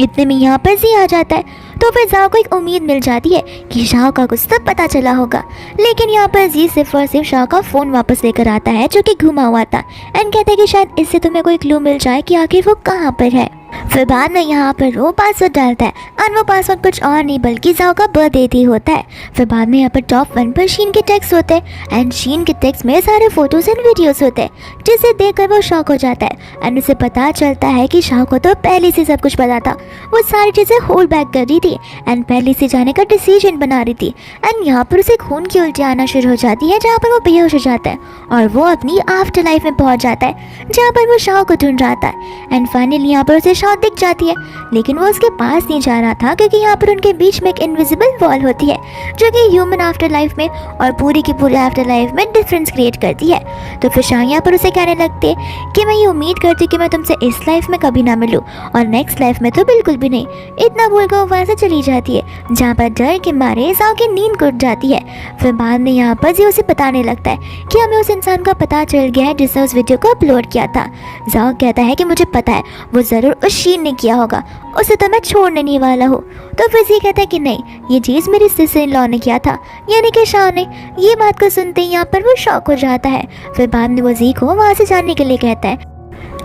इतने में यहाँ पर जी आ जाता है, तो फिर जाओ को एक उम्मीद मिल जाती है कि शाओ का कुछ तब पता चला होगा। लेकिन यहाँ पर जी सिर्फ और सिर्फ शाओ का फ़ोन वापस लेकर आता है जो कि घुमा हुआ था, एंड कहता है कि शायद इससे तुम्हें कोई क्लू मिल जाए कि आखिर वो कहाँ पर है। फिर बाद में यहाँ पर वो पासवर्ड डालता है और वो पासवर्ड कुछ और नहीं बल्कि जाओ का बर्थडे ही होता है। फिर बाद में यहाँ पर टॉप 1 पर शीन के टेक्स्ट होते हैं एंड शीन के टेक्स्ट में सारे फोटोज एंड वीडियोस होते हैं जिसे देखकर वो शॉक हो जाता है। एंड उसे पता चलता है कि शाओ को तो पहले से सब कुछ पता था, वो सारी चीज़ें होल्ड बैक कर रही थी एंड पहले से जाने का डिसीजन बना रही थी। एंड यहाँ पर उसे खून की उल्टी आना शुरू हो जाती है जहाँ पर वो बेहोश हो जाता है और वो अपनी आफ्टर लाइफ में पहुँच जाता है जहाँ पर वो शाओ को ढूंढ रहा था। एंड फाइनली यहाँ पर उसे शाओ दिख जाती है, लेकिन वो उसके पास नहीं जा रहा था क्योंकि यहाँ पर उनके बीच में एक इनविजिबल वॉल होती है जो कि ह्यूमन आफ्टर लाइफ में और पूरी की पूरी आफ्टर लाइफ में डिफरेंस क्रिएट करती है। तो फिर शाओ यहाँ पर उसे कहने लगते कि मैं ये उम्मीद करती कि मैं तुमसे इस लाइफ में कभी ना मिलूं और नेक्स्ट लाइफ में तो बिल्कुल भी नहीं। इतना बोलकर वो वहाँ से चली जाती है जहाँ पर डर के मारे जाओ की नींद टूट जाती है। फिर बाद में यहाँ पर जी उसे बताने लगता है कि हमें उस इंसान का पता चल गया है जिसने उस वीडियो को अपलोड किया था। जाओ कहता है कि मुझे पता है वो ज़रूर उस शीन ने किया होगा, उसे तो मैं छोड़ने नहीं वाला हूँ। तो फिर जी कहता है कि नहीं, ये चीज़ मेरी सिस्टर इन लॉ ने किया था, यानी कि शाओ ने। ये बात को सुनते ही यहाँ पर वो शॉक हो जाता है। फिर बाद में वो जी को वहाँ से जाने के लिए कहता है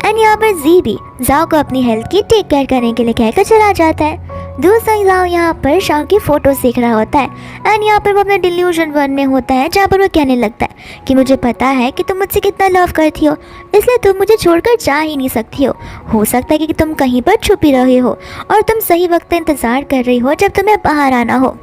एंड यहाँ पर जी भी जाओ को अपनी हेल्थ की टेक केयर करने के लिए कहकर चला जाता है। दूसरा जाओ यहाँ पर शाओ की फोटोज देख रहा होता है एंड यहाँ पर वो अपने डिल्यूजन वर्ल्ड में होता है जहाँ पर वो कहने लगता है कि मुझे पता है कि तुम मुझसे कितना लव करती हो, इसलिए तुम मुझे छोड़कर जा ही नहीं सकती हो सकता है कि तुम कहीं पर छुपी रही हो और तुम सही वक्त इंतज़ार कर रही हो जब तुम्हें बाहर आना हो,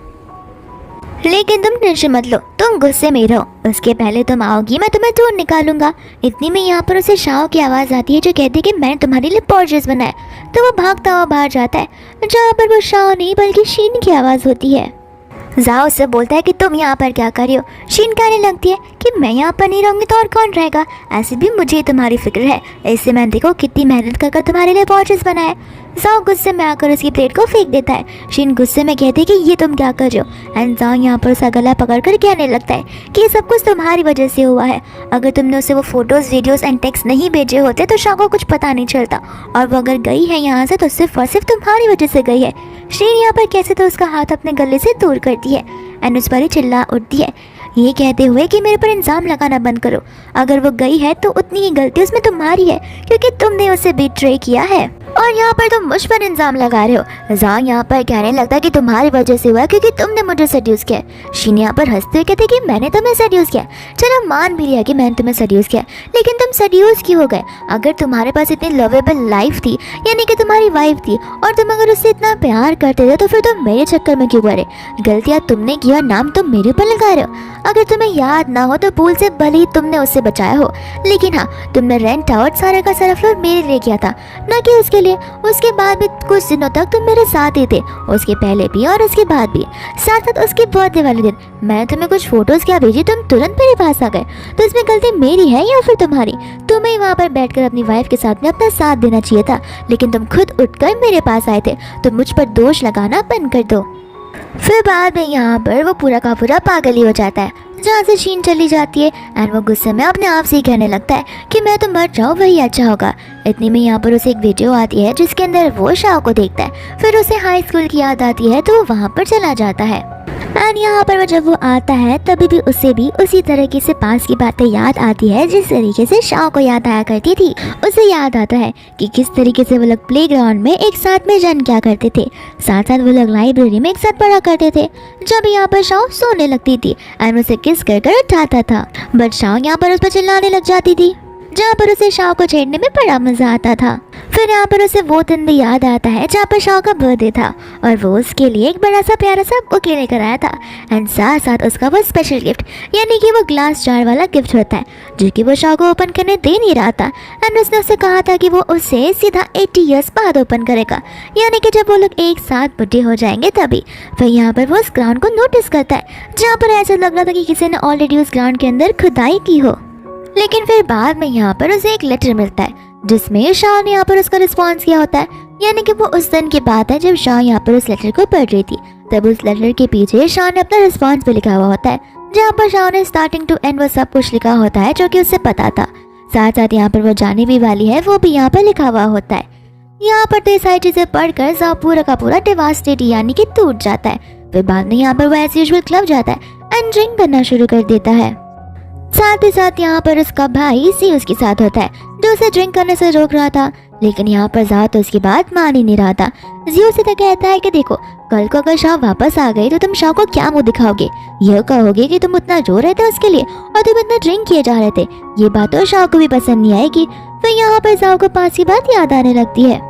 लेकिन तुम टेंशन मत लो, तुम गुस्से में रहो, उसके पहले तुम आओगी मैं तुम्हें ढूंढ निकालूंगा। इतनी में यहाँ पर उसे शाओ की आवाज़ आती है जो कहती है कि मैंने तुम्हारे लिए पोर्ट्रेट बनाया। तो वो भागता हुआ बाहर जाता है जहाँ पर वो शाओ नहीं बल्कि शीन की आवाज़ होती है। जाओ उससे बोलता है कि तुम यहाँ पर क्या कर रही हो। शीन कहने लगती है कि मैं यहाँ पर नहीं रहूँगी तो और कौन रहेगा, ऐसे भी मुझे तुम्हारी फिक्र है, इससे मैं देखो कितनी मेहनत कर तुम्हारे लिए पोर्ट्रेट बनाया। जाओ गुस्से में आकर उसकी प्लेट को फेंक देता है। शीन गुस्से में कहती है कि ये तुम क्या कर रहे हो एंड जाओ यहाँ पर उसका गला पकड़कर कहने लगता है कि ये सब कुछ तुम्हारी वजह से हुआ है। अगर तुमने उसे वो फोटोज़ वीडियोस एंड टेक्स्ट नहीं भेजे होते तो शाओ को कुछ पता नहीं चलता, और वो अगर गई है यहाँ से तो सिर्फ और सिर्फ तुम्हारी वजह से गई है। शीन यहाँ पर कैसे तो उसका हाथ अपने गले से दूर करती है एंड उस पर ही चिल्ला उठती है ये कहते हुए कि मेरे पर इल्ज़ाम लगाना बंद करो, अगर वो गई है तो उतनी ही गलती उसमें तुम्हारी है क्योंकि तुमने उसे बिट्रे किया है और यहाँ पर तुम मुझ पर इल्ज़ाम लगा रहे हो। जाओ यहाँ पर कहने लगता है कि तुम्हारी वजह से हुआ क्योंकि तुमने मुझे सड्यूस किया। शीन यहाँ पर हंसते हुए कहते कि मैंने तुम्हें सड्यूस किया, चलो मान भी लिया कि मैंने तुम्हें सड्यूस किया, लेकिन तुम सड्यूस क्यों हो गए? अगर तुम्हारे पास इतनी लवेबल लाइफ थी, यानी कि तुम्हारी वाइफ थी, और तुम अगर उससे इतना प्यार करते थे तो फिर तुम मेरे चक्कर में क्यों पड़े? गलतियाँ तुमने की और नाम तुम मेरे ऊपर लगा रहे हो। अगर तुम्हें याद ना हो तो पूल से भले ही तुमने उससे बचाया हो, लेकिन हाँ तुमने रेंट आउट सारा का सारा फ्लोर मेरे लिए किया था, न कि उसके लिए। उसके बाद भी कुछ दिनों तक तुम मेरे साथ ही थे, उसके पहले भी और उसके बाद भी। साथ साथ उसके बर्थडे वाले दिन मैंने तुम्हें कुछ फोटोज क्या भेजी, तुम तुरंत मेरे पास आ गए। तो इसमें गलती मेरी है या फिर तुम्हारी? तुम्हें वहाँ पर बैठकर अपनी वाइफ के साथ में अपना साथ देना चाहिए था, लेकिन तुम खुद उठकर मेरे पास आए थे। तो मुझ पर दोष लगाना बंद कर दो। फिर बाद में यहाँ पर वो पूरा का पूरा पागल ही हो जाता है, जहाँ से शीन चली जाती है एंड वो गुस्से में अपने आप से ही कहने लगता है कि मैं तो मर जाऊँ वही अच्छा होगा। इतनी में यहाँ पर उसे एक वीडियो आती है जिसके अंदर वो शाओ को देखता है। फिर उसे हाई स्कूल की याद आती है तो वो वहाँ पर चला जाता है एंड यहाँ पर जब वो आता है तभी भी उसे भी उसी तरीके से पास की बातें याद आती है जिस तरीके से शाओ को याद आया करती थी। उसे याद आता है कि किस तरीके से वो लोग प्लेग्राउंड में एक साथ में रन किया करते थे, साथ साथ वो लोग लाइब्रेरी में एक साथ पढ़ा करते थे। जब यहाँ पर शाओ सोने लगती थी एंड उसे किस कर उठाता था, बट शाओ यहाँ पर उस पर चिल्लाने लग जाती थी, जहाँ पर उसे शाओ को छेड़ने में बड़ा मजा आता था। फिर यहाँ पर उसे वो दिन भी याद आता है जहाँ पर शाओ का बर्थडे था और वो उसके लिए एक बड़ा सा प्यारा सा बुक लेकर आया था एंड साथ साथ उसका वो स्पेशल गिफ्ट यानी कि वो ग्लास जार वाला गिफ्ट होता है जो कि वो शाओ को ओपन करने दे नहीं रहा था एंड उसने उससे कहा था कि वो उसे सीधा 80 ईयर्स बाद ओपन करेगा, यानी कि जब वो लोग एक साथ बुढ़े हो जाएंगे तभी। फिर यहाँ पर वो उस ग्राउंड को नोटिस करता है जहाँ पर ऐसा लग रहा था कि किसी ने ऑलरेडी उस ग्राउंड के अंदर खुदाई की हो। लेकिन फिर बाद में यहाँ पर उसे एक लेटर मिलता है जिसमें शाओ ने यहाँ पर उसका रिस्पॉन्स किया होता है, यानी कि वो उस दिन की बात है जब शाओ यहाँ पर उस लेटर को पढ़ रही थी। तब उस लेटर के पीछे शाओ ने अपना रिस्पॉन्स भी लिखा हुआ होता है, जहाँ पर शाओ ने स्टार्टिंग टू एंड वो सब कुछ लिखा होता है जो कि उसे पता था। साथ साथ यहाँ पर वो जाने भी वाली है वो भी यहाँ पर लिखा हुआ होता है। यहाँ पर तो सारी चीजें पढ़कर शाओ पूरा का पूरा डिवास्टेट यानी कि टूट जाता है। फिर बाद में यहाँ पर वो एज यूजुअल क्लब जाता है एंड ड्रिंक करना शुरू कर देता है। साथ ही साथ यहाँ पर उसका भाई सी उसके साथ होता है जो उसे ड्रिंक करने से रोक रहा था, लेकिन यहाँ पर ज़ाओ तो उसकी बात मान ही नहीं रहा था। जियो से तो कहता है कि देखो कल को अगर शाओ वापस आ गई तो तुम शाओ को क्या मुंह दिखाओगे, यह कहोगे कि तुम उतना रो रहे थे उसके लिए और तुम इतना ड्रिंक किए जा रहे थे। ये बात तो शाओ को भी पसंद नहीं आएगी। फिर यहाँ पर ज़ाओ को पास की बात याद आने लगती है,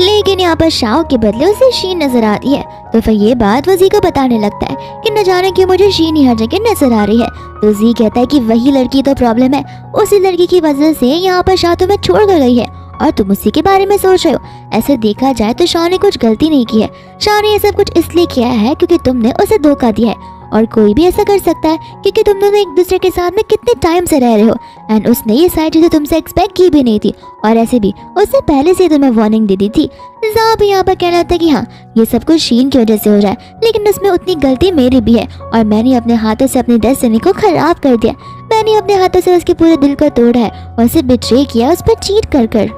लेकिन यहाँ पर शाओ के बदले उसे शीन नजर आती है। तो फिर ये बात वो जी को बताने लगता है कि न जाने क्यों मुझे शीन ही हर जगह नजर आ रही है। तो जी कहता है कि वही लड़की तो प्रॉब्लम है, उसी लड़की की वजह से यहाँ पर शाओ तुम्हें छोड़ कर गई है और तुम उसी के बारे में सोच रहे हो। ऐसे देखा जाए तो शाओ ने कुछ गलती नहीं की है, शाओ ने ये सब कुछ इसलिए किया है क्योंकि तुमने उसे धोखा दिया है और कोई भी ऐसा कर सकता है क्योंकि तुम दोनों एक दूसरे के साथ में कितने टाइम से रह रहे हो एंड उसने ये सारी चीजें तुमसे एक्सपेक्ट की भी नहीं थी और ऐसे भी उससे पहले से तुम्हें वार्निंग दे दी थी। ज़ाओ भी यहाँ पर कहना लगता है कि हाँ ये सब कुछ शीन की वजह से हो रहा है, लेकिन उसमें उतनी गलती मेरी भी है और मैंने अपने हाथों से अपनी डेस्टिनी को खराब कर दिया। मैंने अपने हाथों से उसके पूरे दिल को तोड़ा है और उसे बिट्रे किया उस पर चीट कर।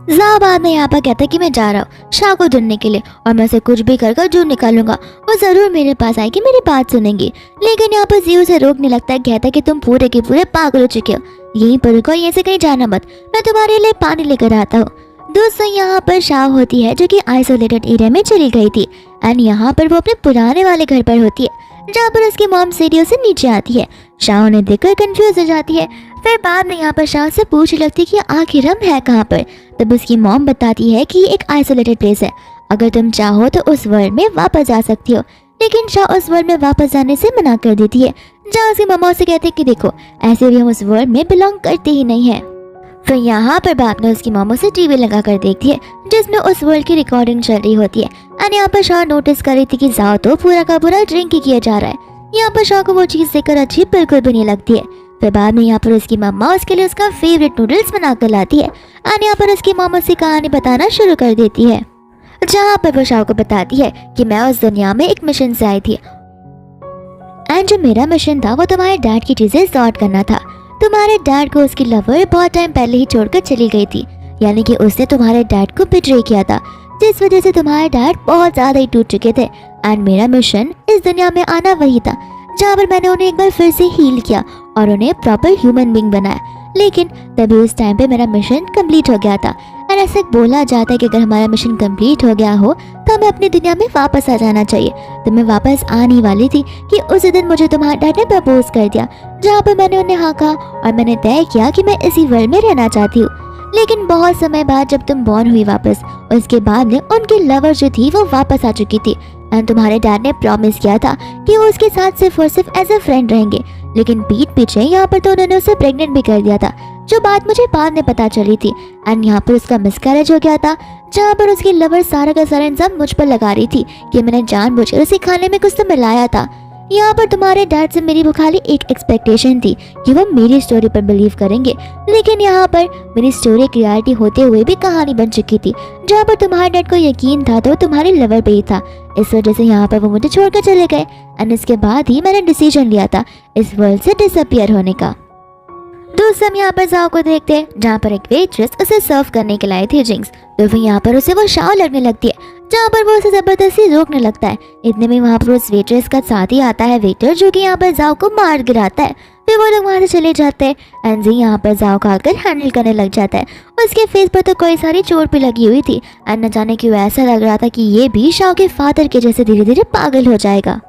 ज़ाओ बाद में यहाँ पर कहता है कि मैं जा रहा हूँ शाओ को ढूंढने के लिए और मैं उसे कुछ भी कर जो निकालूंगा वो जरूर मेरे पास आएगी, मेरी बात सुनेंगी। लेकिन यहाँ पर जियो से रोकने लगता है, कहता है कि तुम पूरे के पूरे पागल हो चुके हो, यहीं पर रुको, यहीं से कहीं जाना मत, मैं तुम्हारे लिए पानी लेकर आता हूँ। दोस्तों यहाँ पर शाओ होती है जो कि आइसोलेटेड एरिया में चली गई थी एंड यहाँ पर वो अपने पुराने वाले घर पर होती है जहाँ पर उसकी मॉम सीढ़ियों से नीचे आती है। शाओ ने देखकर कंफ्यूज हो जाती है। फिर बाद में यहाँ पर शाओ से पूछने लगती है कि आखिर हम है कहाँ पर। तब उसकी मॉम बताती है कि ये एक आइसोलेटेड प्लेस है, अगर तुम चाहो तो उस वर्ल्ड में वापस जा सकती हो। लेकिन शाओ उस वर्ल्ड में वापस जाने से मना कर देती है, जहाँ उसकी मम्मा उसे कहती है कि देखो ऐसे भी हम उस वर्ल्ड में बिलोंग करते ही नहीं है। फिर यहाँ पर बाप ने उसकी मामों से टीवी लगा कर देखती है जिसमें उस वर्ल्ड की रिकॉर्डिंग चल रही होती है एंड यहाँ पर शाओ नोटिस कर रही थी कि ज़ाओ तो पूरा का पूरा ड्रिंक ही किया जा रहा है। यहाँ पर शाओ को वो चीज़ देखकर अच्छी बिल्कुल भी नहीं लगती है। फिर बाद में यहाँ पर उसकी मम्मा उसके लिए उसका फेवरेट नूडल्स बना कर लाती है एंड यहाँ पर उसकी मामा से कहानी बताना शुरू कर देती है, जहाँ पर वो शाओ को बताती है कि मैं उस दुनिया में एक मिशन से आई थी एंड जो मेरा मिशन था वो तुम्हारे डैड की चीजें सॉर्ट करना था। तुम्हारे डैड को उसकी लवर बहुत टाइम पहले ही छोड़कर चली गई थी, यानी कि उसने तुम्हारे डैड को बिट्रे किया था, जिस वजह से तुम्हारे डैड बहुत ज्यादा ही टूट चुके थे एंड मेरा मिशन इस दुनिया में आना वही था जहाँ पर मैंने उन्हें एक बार फिर से हील किया और उन्हें प्रॉपर ह्यूमन बीइंग बनाया। लेकिन तभी उस टाइम पे मेरा मिशन कंप्लीट हो गया था और ऐसे बोला जाता है कि अगर हमारा मिशन कंप्लीट हो गया हो तो हमें अपनी दुनिया में वापस आ जाना चाहिए। तो मैं वापस आने वाली थी कि उस दिन मुझे तुम्हारे डैड ने प्रपोज कर दिया, जहाँ पर मैंने उन्हें हाँ कहा और मैंने तय किया कि मैं इसी वर्ल्ड में रहना चाहती हूँ। लेकिन बहुत समय बाद जब तुम बॉर्न हुई वापस, उसके बाद में उनकी लवर जो थी वो वापस आ चुकी थी एंड तुम्हारे डैड ने प्रॉमिस किया था कि वो उसके साथ सिर्फ और सिर्फ एज अ फ्रेंड रहेंगे। लेकिन पीठ पीछे यहाँ पर तो उन्होंने उसे प्रेग्नेंट भी कर दिया था, जो बात मुझे बाद में पता चली थी। एंड यहाँ पर उसका मिसकैरेज हो गया था, जहाँ पर उसकी लवर सारा का सारा इल्जाम मुझ पर लगा रही थी कि मैंने जानबूझकर उसे खाने में कुछ तो मिलाया था। यहाँ पर तुम्हारे डैड से मेरी वो खाली एक एक्सपेक्टेशन थी कि वो मेरी स्टोरी पर बिलीव करेंगे, लेकिन यहाँ पर मेरी स्टोरी एक रियलिटी होते हुए भी कहानी बन चुकी थी, जहाँ पर तुम्हारे डैड को यकीन था तो तुम्हारे लवर पे ही था। इस वजह से यहाँ पर वो मुझे छोड़कर चले गए। एंड इसके बाद ही मैंने डिसीजन लिया था इस वर्ल्ड से डिसअपियर होने का। दोस्त हम यहाँ पर जाओ को देखते हैं, जहाँ पर एक वेट्रेस उसे सर्व करने के लाए थे ड्रिंक्स। तो फिर यहाँ पर उसे वो शाव लगने लगती है, जहाँ पर वो उसे जबरदस्ती रोकने लगता है। इतने में वहाँ पर उस वेट्रेस का साथ ही आता है वेटर, जो कि यहाँ पर जाओ को मार गिराता है। फिर वो लोग वहाँ से चले जाते हैं। एंड जी यहाँ पर जाओ का आकर हैंडल करने लग जाता है। उसके फेस पर तो कोई सारी चोट भी लगी हुई थी। एंड न जाने क्यों ऐसा लग रहा था कि ये भी शाव के फादर के जैसे धीरे धीरे पागल हो जाएगा।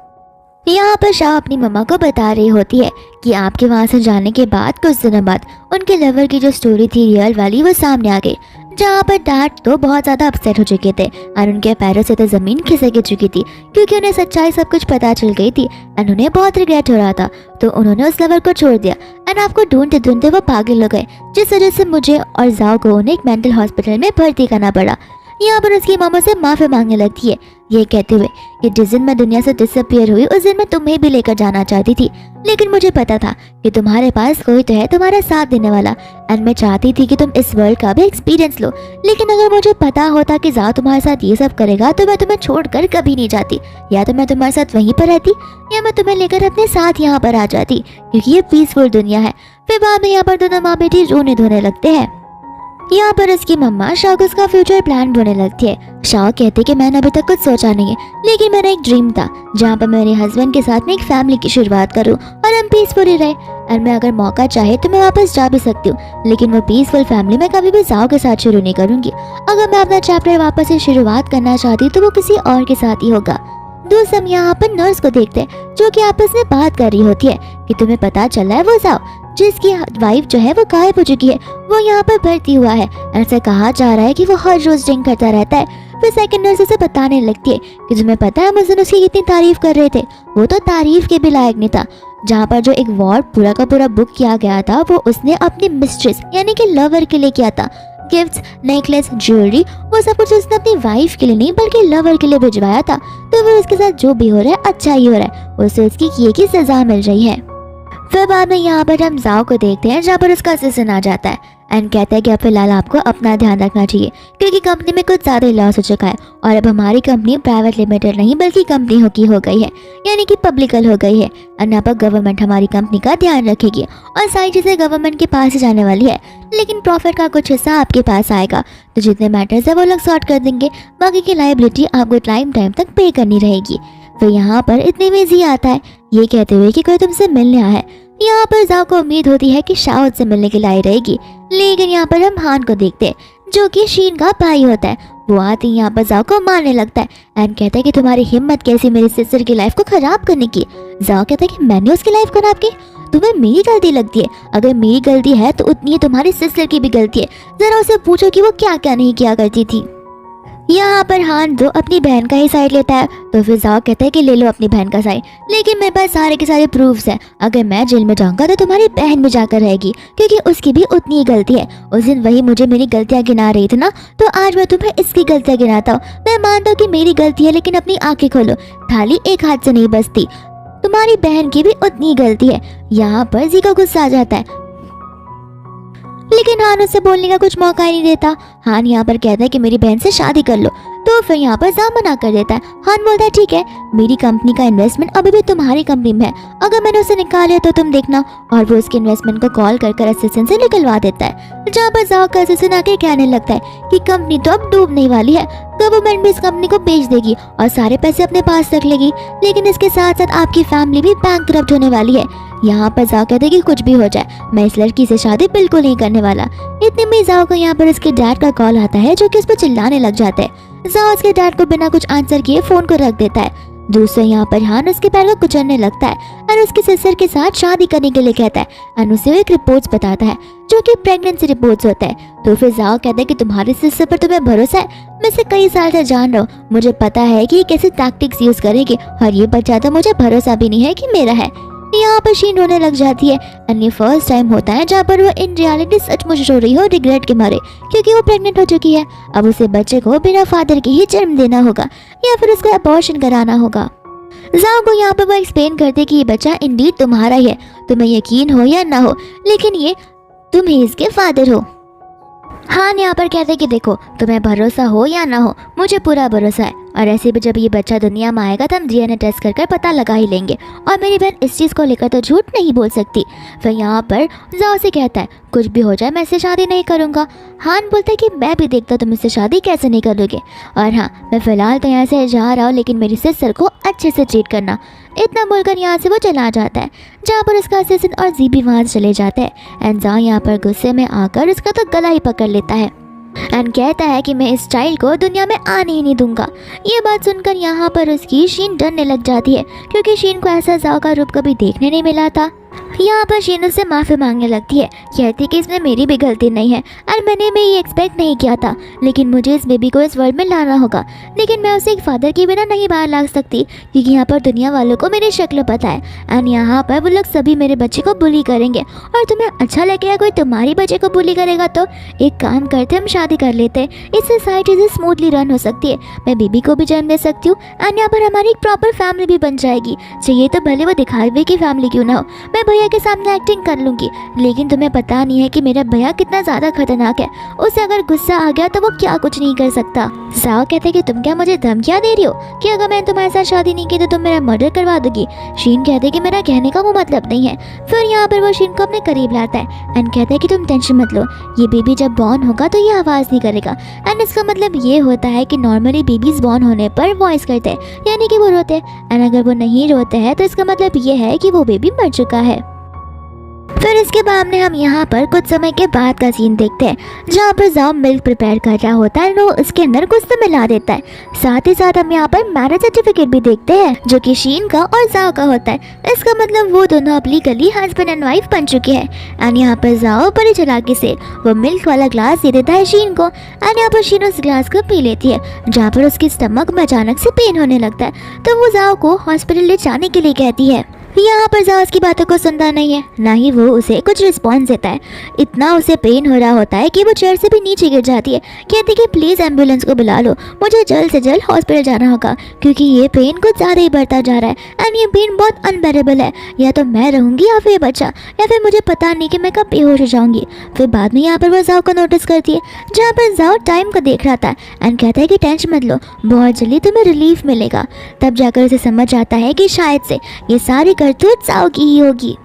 यहाँ पर शाह अपनी मम्मा को बता रही होती है कि आपके वहाँ से जाने के बाद कुछ दिनों बाद उनके लवर की जो स्टोरी थी रियल वाली वो सामने आ गई, जहाँ पर डैड तो बहुत ज़्यादा अपसेट हो चुके थे और उनके पैरों से तो ज़मीन खिसक चुकी थी, क्योंकि उन्हें सच्चाई सब कुछ पता चल गई थी। एंड उन्हें बहुत रिग्रेट हो रहा था, तो उन्होंने उस लवर को छोड़ दिया। एंड आपको ढूंढते ढूंढते वो पागल हो गए, जिस वजह से मुझे और जाओ को उन्हें एक मेंटल हॉस्पिटल में भर्ती करना पड़ा। यहाँ पर उसकी मामा से माफ़ी मांगने लगती है, ये कहते हुए कि जिस दिन मैं दुनिया से डिसअपियर हुई उस दिन मैं तुम्हें भी लेकर जाना चाहती थी, लेकिन मुझे पता था कि तुम्हारे पास कोई तो है तुम्हारा साथ देने वाला। एंड मैं चाहती थी कि तुम इस वर्ल्ड का भी एक्सपीरियंस लो, लेकिन अगर मुझे पता होता कि जाओ तुम्हारे साथ ये सब करेगा तो मैं तुम्हें छोड़कर कभी नहीं जाती। या तो मैं तुम्हारे साथ वहीं पर रहती या मैं तुम्हें लेकर अपने साथ यहाँ पर आ जाती, क्योंकि ये पीसफुल दुनिया है। फिर बाद में यहाँ पर दोनों माँ बेटी रोने धोने लगते हैं। यहाँ पर उसकी मम्मा शाह को उसका फ्यूचर प्लान बोलने लगती है। शाह कहते कि मैंने अभी तक कुछ सोचा नहीं है, लेकिन मेरा एक ड्रीम था जहाँ पर मेरे हस्बैंड के साथ में एक फैमिली की शुरुआत करूँ और हम पीसफुली रहे। और मैं अगर मौका चाहे तो मैं वापस जा भी सकती हूँ, लेकिन वो पीसफुल फैमिली मैं कभी भी जाओ के साथ शुरू नहीं करूँगी। अगर मैं अपना चैप्टर वापस से शुरुआत करना चाहती तो वो किसी और के साथ ही होगा। दोस्त हम यहाँ पर नर्स को देखते हैं, जो कि आपस में बात कर रही होती है कि तुम्हें पता चला है वो जाओ जिसकी वाइफ जो है वो गायब हो चुकी है, वो यहाँ पर भर्ती हुआ है। ऐसा कहा जा रहा है कि वो हर रोज ड्रिंक करता रहता है। फिर सेकंड नर्स उसे बताने लगती है कि तुम्हें पता है हम उस दिन उसकी कितनी तारीफ कर रहे थे, वो तो तारीफ के भी लायक नहीं था। जहाँ पर जो एक वार्ड पूरा का पूरा बुक किया गया था वो उसने अपनी मिस्ट्रेस यानी कि लवर के लिए किया था। गिफ्ट्स, नेकलेस, ज्वेलरी, वो सब कुछ उसने अपनी वाइफ के लिए नहीं बल्कि लवर के लिए भिजवाया था। तो फिर उसके साथ जो भी हो रहा है अच्छा ही हो रहा है, उसे उसकी किए की सजा मिल रही है। फिर बाद में यहाँ पर हम जाओ को देखते हैं, जहाँ पर उसका असिस्टेंट आ जाता है एंड कहता है कि अब फिलहाल आपको अपना ध्यान रखना चाहिए, क्योंकि कंपनी में कुछ ज़्यादा लॉस हो चुका है और अब हमारी कंपनी प्राइवेट लिमिटेड नहीं बल्कि कंपनी हो गई है, यानी कि पब्लिकल हो गई है। और यहाँ पर गवर्नमेंट हमारी कंपनी का ध्यान रखेगी और सारी चीज़ें गवर्नमेंट के पास ही जाने वाली है, लेकिन प्रॉफिट का कुछ हिस्सा आपके पास आएगा। तो जितने मैटर्स है वो लोग सॉर्ट कर देंगे, बाकी की लाइबिलिटी आपको टाइम तक पे करनी रहेगी। फिर यहाँ पर इतने में जी आता है, ये कहते हुए कि कोई तुमसे मिलने आया है। यहाँ पर जाओ को उम्मीद होती है कि शाह से मिलने के लिए रहेगी, लेकिन यहाँ पर हम हान को देखते हैं, जो कि शीन का भाई होता है। वो आते ही यहाँ पर जाओ को मारने लगता है एंड कहता है कि तुम्हारी हिम्मत कैसी मेरी सिस्टर की लाइफ को खराब करने की। जाओ कहता है कि मैंने उसकी लाइफ खराब की, तुम्हें मेरी गलती लगती है? अगर मेरी गलती है तो उतनी ही तुम्हारी सिस्टर की भी गलती है। जरा उसे पूछो कि वो क्या क्या नहीं किया करती थी। यहाँ पर हान जो अपनी बहन का ही साइड लेता है, तो फिर जाओ कहता है कि ले लो अपनी बहन का साइड, लेकिन मेरे पास सारे के सारे प्रूफ्स हैं। अगर मैं जेल में जाऊंगा तो तुम्हारी बहन भी जाकर रहेगी, क्योंकि उसकी भी उतनी ही गलती है। उस दिन वही मुझे मेरी गलतियाँ गिना रही थी ना, तो आज मैं तुम्हें इसकी गलतियाँ गिनाता हूँ। मैं मानता हूँ कि मेरी गलती है, लेकिन अपनी आंखें खोलो, थाली एक हाथ से नहीं बसती। तुम्हारी बहन की भी उतनी गलती है। यहाँ पर जी का गुस्सा आ जाता है, लेकिन हान उसे बोलने का कुछ मौका ही नहीं देता। हान यहाँ पर कहता है कि मेरी बहन से शादी कर लो, तो फिर यहाँ पर जाम मना कर देता है। हान बोलता है ठीक है, मेरी कंपनी का इन्वेस्टमेंट अभी भी तुम्हारी कंपनी में है, अगर मैंने उसे निकाल लिया तो तुम देखना। और वो उसके इन्वेस्टमेंट को कॉल कर असिस्टेंट से निकलवा देता है, जहाँ पर जाओ का असिस्टेंट आकर कहने लगता है कि कंपनी तो अब डूबने वाली है, गवर्नमेंट भी इस कंपनी को बेच देगी और सारे पैसे अपने पास रख लेगी, लेकिन इसके साथ साथ आपकी फैमिली भी बैंकक्रप्ट होने वाली है। यहाँ पर जाओ कहते कि कुछ भी हो जाए मैं इस लड़की से शादी बिल्कुल नहीं करने वाला। इतने में जाओ को यहाँ पर उसके डैड का कॉल आता है, जो कि उस पर चिल्लाने लग जाते हैं। जाओ उसके डैड को बिना कुछ आंसर किए फोन को रख देता है। दूसरे यहाँ पर हान उसके पैर को कुचलने लगता है और उसकी सिस्टर के साथ शादी करने के लिए कहता है और उसे एक रिपोर्ट्स बताता है, जो कि प्रेगनेंसी रिपोर्ट्स होता है। तो फिर जाओ कहता है कि तुम्हारी सिस्टर पर तुम्हें भरोसा है, मैं इसे कई साल से जान रहा हूँ, मुझे पता है कि ये कैसे टैक्टिक्स यूज करेगी और ये बच्चा तो मुझे भरोसा भी नहीं है कि मेरा है। यहाँ पर शीन रोने लग जाती है एंड ये फर्स्ट टाइम होता है जहाँ पर वो इन रियलिटी सचमुच रो रही हो रिग्रेट के मारे, क्योंकि वो प्रेग्नेंट हो चुकी है। अब उसे बच्चे को बिना फादर के ही जन्म देना होगा या फिर उसका अबॉर्शन कराना होगा। जाओ को यहाँ पर वो एक्सप्लेन करते कि ये बच्चा इंडीड तुम्हारा ही है, तुम्हें यकीन हो या ना हो, लेकिन ये तुम ही इसके फादर हो। हान यहाँ पर कहते कि देखो, तुम्हें भरोसा हो या ना हो, मुझे पूरा भरोसा है, और ऐसे भी जब ये बच्चा दुनिया में आएगा तो हम डीएनए टेस्ट कर पता लगा ही लेंगे, और मेरी बहन इस चीज़ को लेकर तो झूठ नहीं बोल सकती। फिर यहाँ पर जाओ से कहता है कुछ भी हो जाए मैं इससे शादी नहीं करूँगा। हान बोलता है कि मैं भी देखता तुम इससे शादी कैसे नहीं करोगे, और हाँ मैं फ़िलहाल तो यहाँ से जा रहा हूँ, लेकिन मेरी सिस्टर को अच्छे से ट्रीट करना। इतना बोलकर यहाँ से वो चला जाता है, जहाँ पर उसका असिस्टेंट और जी भी वहाँ से चले जाते हैं। एंड जाओ यहाँ पर गुस्से में आकर उसका तो गला ही पकड़ लेता है एंड कहता है कि मैं इस चाइल्ड को दुनिया में आने ही नहीं दूंगा। ये बात सुनकर यहाँ पर उसकी शीन डरने लग जाती है, क्योंकि शीन को ऐसा जाओ का रूप कभी देखने नहीं मिला था। यहाँ पर शीन उससे माफ़ी मांगने लगती है, कहती कि इसमें मेरी भी गलती नहीं है और मैंने भी ये एक्सपेक्ट नहीं किया था, लेकिन मुझे इस बेबी को इस वर्ल्ड में लाना होगा, लेकिन मैं उसे एक फादर के बिना नहीं बाहर ला सकती, क्योंकि यहाँ पर दुनिया वालों को मेरी शक्ल पता है एंड यहाँ पर वो लोग सभी मेरे बच्चे को बुली करेंगे, और तुम्हें अच्छा लगेगा कोई तुम्हारी बच्चे को बुली करेगा तो एक काम करते हम शादी कर लेते हैं, इससे सारी चीज़ें स्मूथली रन हो सकती है, मैं बेबी को भी जन्म दे सकती हूँ एंड यहाँ पर हमारी एक प्रॉपर फैमिली भी बन जाएगी। चाहिए तो भले वो दिखावे की फैमिली क्यों ना हो, मैं भैया के सामने एक्टिंग कर लूंगी, लेकिन तुम्हें पता नहीं है कि मेरा भैया कितना ज्यादा खतरनाक है, उसे अगर गुस्सा आ गया तो वो क्या कुछ नहीं कर सकता। जाओ कहते कि तुम क्या मुझे धमकियां दे रही हो कि अगर मैंने तुम्हारे साथ शादी नहीं की तो तुम मेरा मर्डर करवा दोगी। शीन कहते कि मेरा कहने का वो मतलब नहीं है। फिर यहाँ पर वो शीन को अपने करीब लाता है एंड कहता है कि तुम टेंशन मत लो, ये बेबी जब बॉर्न होगा तो ये आवाज़ नहीं करेगा, एंड इसका मतलब ये होता है कि नॉर्मली बेबीज बॉर्न होने पर वॉइस करते हैं, यानी कि वो रोते हैं, एंड अगर वो नहीं रोते हैं तो इसका मतलब ये है कि वो बेबी मर चुका है। फिर इसके बाद में हम यहाँ पर कुछ समय के बाद का सीन देखते हैं, जहाँ पर जाओ मिल्क प्रिपेयर कर रहा होता है, वो उसके अंदर कुछ तो मिला देता है। साथ ही साथ हम यहाँ पर मैरिज सर्टिफिकेट भी देखते हैं, जो कि शीन का और जाओ का होता है। इसका मतलब वो दोनों अब लीगली हस्बैंड एंड वाइफ बन चुके हैं। एंड यहाँ पर जाओ बड़ी चालाकी से वो मिल्क वाला ग्लास दे देता है शीन को, एंड यहाँ पर शीन उस ग्लास को पी लेती है, जहाँ पर उसकी स्टमक में अचानक से पेन होने लगता है, तो वो जाओ को हॉस्पिटल ले जाने के लिए कहती है। यहाँ पर जाओ उसकी बातों को सुनता नहीं है, ना ही वो उसे कुछ रिस्पॉन्स देता है। इतना उसे पेन हो रहा होता है कि वो चेयर से भी नीचे गिर जाती है, कहती कि प्लीज़ एम्बुलेंस को बुला लो, मुझे जल्द से जल्द हॉस्पिटल जाना होगा, क्योंकि ये पेन कुछ ज़्यादा ही बढ़ता जा रहा है एंड ये पेन बहुत अनबेरेबल है, या तो मैं रहूँगी या फिर ये बच्चा, या फिर मुझे पता नहीं कि मैं कब बेहोश हो जाऊँगी। फिर बाद में यहाँ पर वो जाओ को नोटिस करती है, जहाँ पर जाओ टाइम को देख रहा था एंड कहता है कि टेंशन मत लो, बहुत जल्दी तुम्हें रिलीफ मिलेगा। तब जाकर उसे समझ आता है कि शायद से ये सारी करतूत जाओ की ही होगी।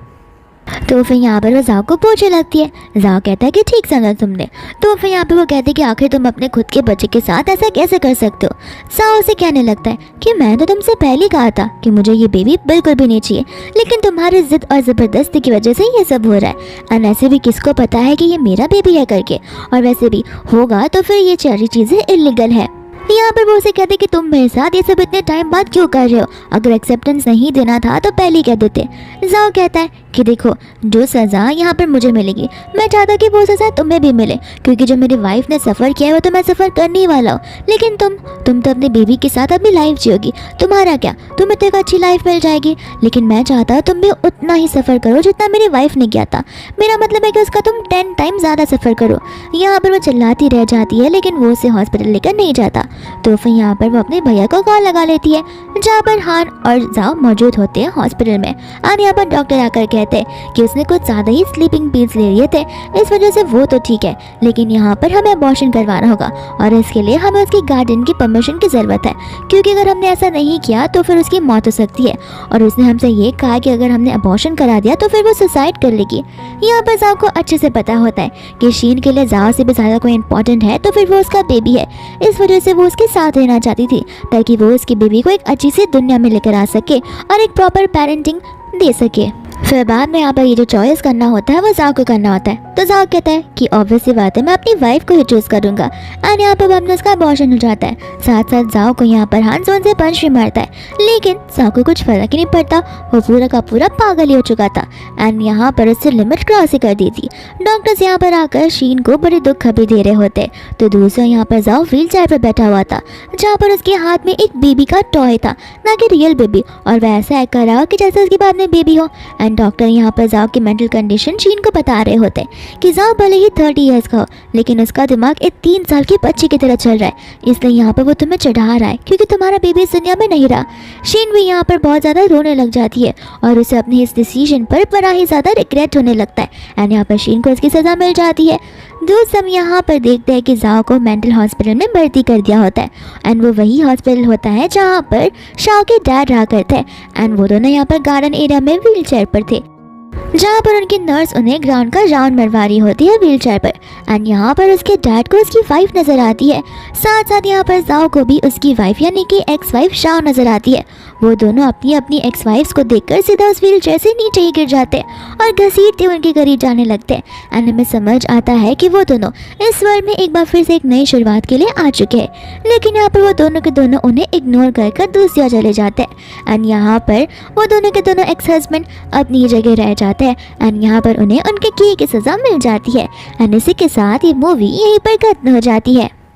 तो फिर यहाँ पर वो जाओ को पूछने लगती है। जाओ कहता है कि ठीक समझा तुमने। तो फिर यहाँ पे वो कहते हैं कि आखिर तुम अपने खुद के बच्चे के साथ ऐसा कैसे कर सकते हो। जाओ उसे कहने लगता है कि मैं तो तुमसे पहले कहा था कि मुझे ये बेबी बिल्कुल भी नहीं चाहिए, लेकिन तुम्हारी जिद और ज़बरदस्ती की वजह से ये सब हो रहा है, और ऐसे भी किसको पता है कि ये मेरा बेबी है करके, और वैसे भी होगा तो फिर ये सारी चीज़ें इलीगल है। यहाँ पर वो उसे कहते कि तुम मेरे साथ ये सब इतने टाइम बाद क्यों कर रहे हो, अगर एक्सेप्टेंस नहीं देना था तो पहले ही कह देते। जाओ कहता है कि देखो जो सज़ा यहाँ पर मुझे मिलेगी, मैं चाहता कि वो सज़ा तुम्हें भी मिले, क्योंकि जो मेरी वाइफ ने सफ़र किया है वो तो मैं सफ़र करने ही वाला हूँ, लेकिन तुम तो अपने बेबी के साथ अपनी लाइफ जियोगी, तुम्हारा क्या, तुम्हें तो एक अच्छी लाइफ मिल जाएगी, लेकिन मैं चाहता हूँ तुम भी उतना ही सफ़र करो जितना मेरी वाइफ ने किया था। मेरा मतलब है कि उसका तुम 10 टाइम ज़्यादा सफ़र करो। यहाँ पर वो चिल्लाती रह जाती है, लेकिन वो उसे हॉस्पिटल लेकर नहीं जाता। तो फिर यहाँ पर वो अपने भैया को कॉल लगा लेती है, जहाँ पर हान और जाओ मौजूद होते हैं हॉस्पिटल में, और यहाँ पर डॉक्टर आकर कहते हैं कि उसने कुछ ज़्यादा ही स्लीपिंग पिल्स ले लिए थे, इस वजह से वो तो ठीक है, लेकिन यहाँ पर हमें अबॉर्शन करवाना होगा, और इसके लिए हमें उसकी गार्डियन की परमिशन की ज़रूरत है, क्योंकि अगर हमने ऐसा नहीं किया तो फिर उसकी मौत हो सकती है, और उसने हमसे ये कहा कि अगर हमने अबॉर्शन करा दिया तो फिर वो सुसाइड कर लेगी। यहाँ पर जाओ को अच्छे से पता होता है कि शीन के लिए जाओ से भी ज़्यादा कोई इंपॉर्टेंट है तो फिर वो उसका बेबी है, इस वजह से वो उसके साथ रहना चाहती थी, ताकि वो उसकी बेबी को एक अच्छी सी दुनिया में लेकर आ सके और एक प्रॉपर पेरेंटिंग दे सके। फिर बाद में यहाँ पर ये जो चॉइस करना होता है वो जाओ को करना होता है। तो जाओ कहता है कि ऑब्वियस सी बात है, मैं अपनी वाइफ को ही चूज करूंगा। एंड यहाँ पर बाद में उसका अबॉर्शन हो जाता है। साथ साथ जाओ को यहाँ पर हान जोन से पंच भी मारता है, लेकिन जाओ को कुछ फर्क ही नहीं पड़ता, वो पूरा का पूरा पागल ही हो चुका था। एंड यहाँ पर उससे लिमिट क्रॉस ही कर दी थी। डॉक्टर्स यहाँ पर आकर शीन को बड़ी दुख खबरी दे रहे होते। तो दूसरा यहाँ पर जाओ व्हील चेयर पर बैठा हुआ था, जहाँ पर उसके हाथ में एक बेबी का टॉय था, ना कि रियल बेबी, और वह ऐसा एक्ट कर रहा कि जैसे उसके बाद में बेबी हो। एंड डॉक्टर यहाँ पर जाओ की मेंटल कंडीशन शीन को बता रहे होते कि जाओ भले ही 30 ईयर्स का हो, लेकिन उसका दिमाग एक 3 साल की बच्ची की तरह चल रहा है, इसलिए यहाँ पर वो तुम्हें चढ़ा रहा है क्योंकि तुम्हारा बेबी इस दुनिया में नहीं रहा। शीन भी यहाँ पर बहुत ज़्यादा रोने लग जाती है और उसे अपने इस डिसीजन पर बड़ा ही ज़्यादा रिग्रेट होने लगता है। एंड यहाँ पर शीन को उसकी सज़ा मिल जाती है। दोस्त हम यहाँ पर देखते हैं कि जाओ को मेंटल हॉस्पिटल में भर्ती कर दिया होता है। एंड वो वही हॉस्पिटल होता है जहाँ पर शाओ के डैड रहा करते हैं। एंड वो दोनों यहाँ पर गार्डन एरिया में व्हील चेयर पर थे, जहाँ पर उनकी नर्स उन्हें ग्राउंड का राउंड मरवा रही होती है व्हील चेयर पर। एंड यहाँ पर उसके डैड को उसकी वाइफ नज़र आती है। साथ साथ यहाँ पर जाओ को भी उसकी वाइफ यानी कि एक्स वाइफ शाओ नज़र आती है। वो दोनों अपनी अपनी एक्स वाइफ्स को देखकर सीधा उस व्हील चेयर से नीचे ही गिर जाते हैं और घसीटते उनके करीब जाने लगते हैं। एंड हमें समझ आता है कि वो दोनों इस वर्ल्ड में एक बार फिर से एक नई शुरुआत के लिए आ चुके हैं। लेकिन यहाँ पर वो दोनों के दोनों उन्हें इग्नोर कर दूसरी जगह चले जाते हैं। एंड यहाँ पर वो दोनों के दोनों एक्स हस्बैंड अपनी जगह रह जाते हैं। एंड यहाँ पर उन्हें उनके किए की सज़ा मिल जाती है। एंड इसी के साथ ये मूवी यहीं पर खत्म हो जाती है।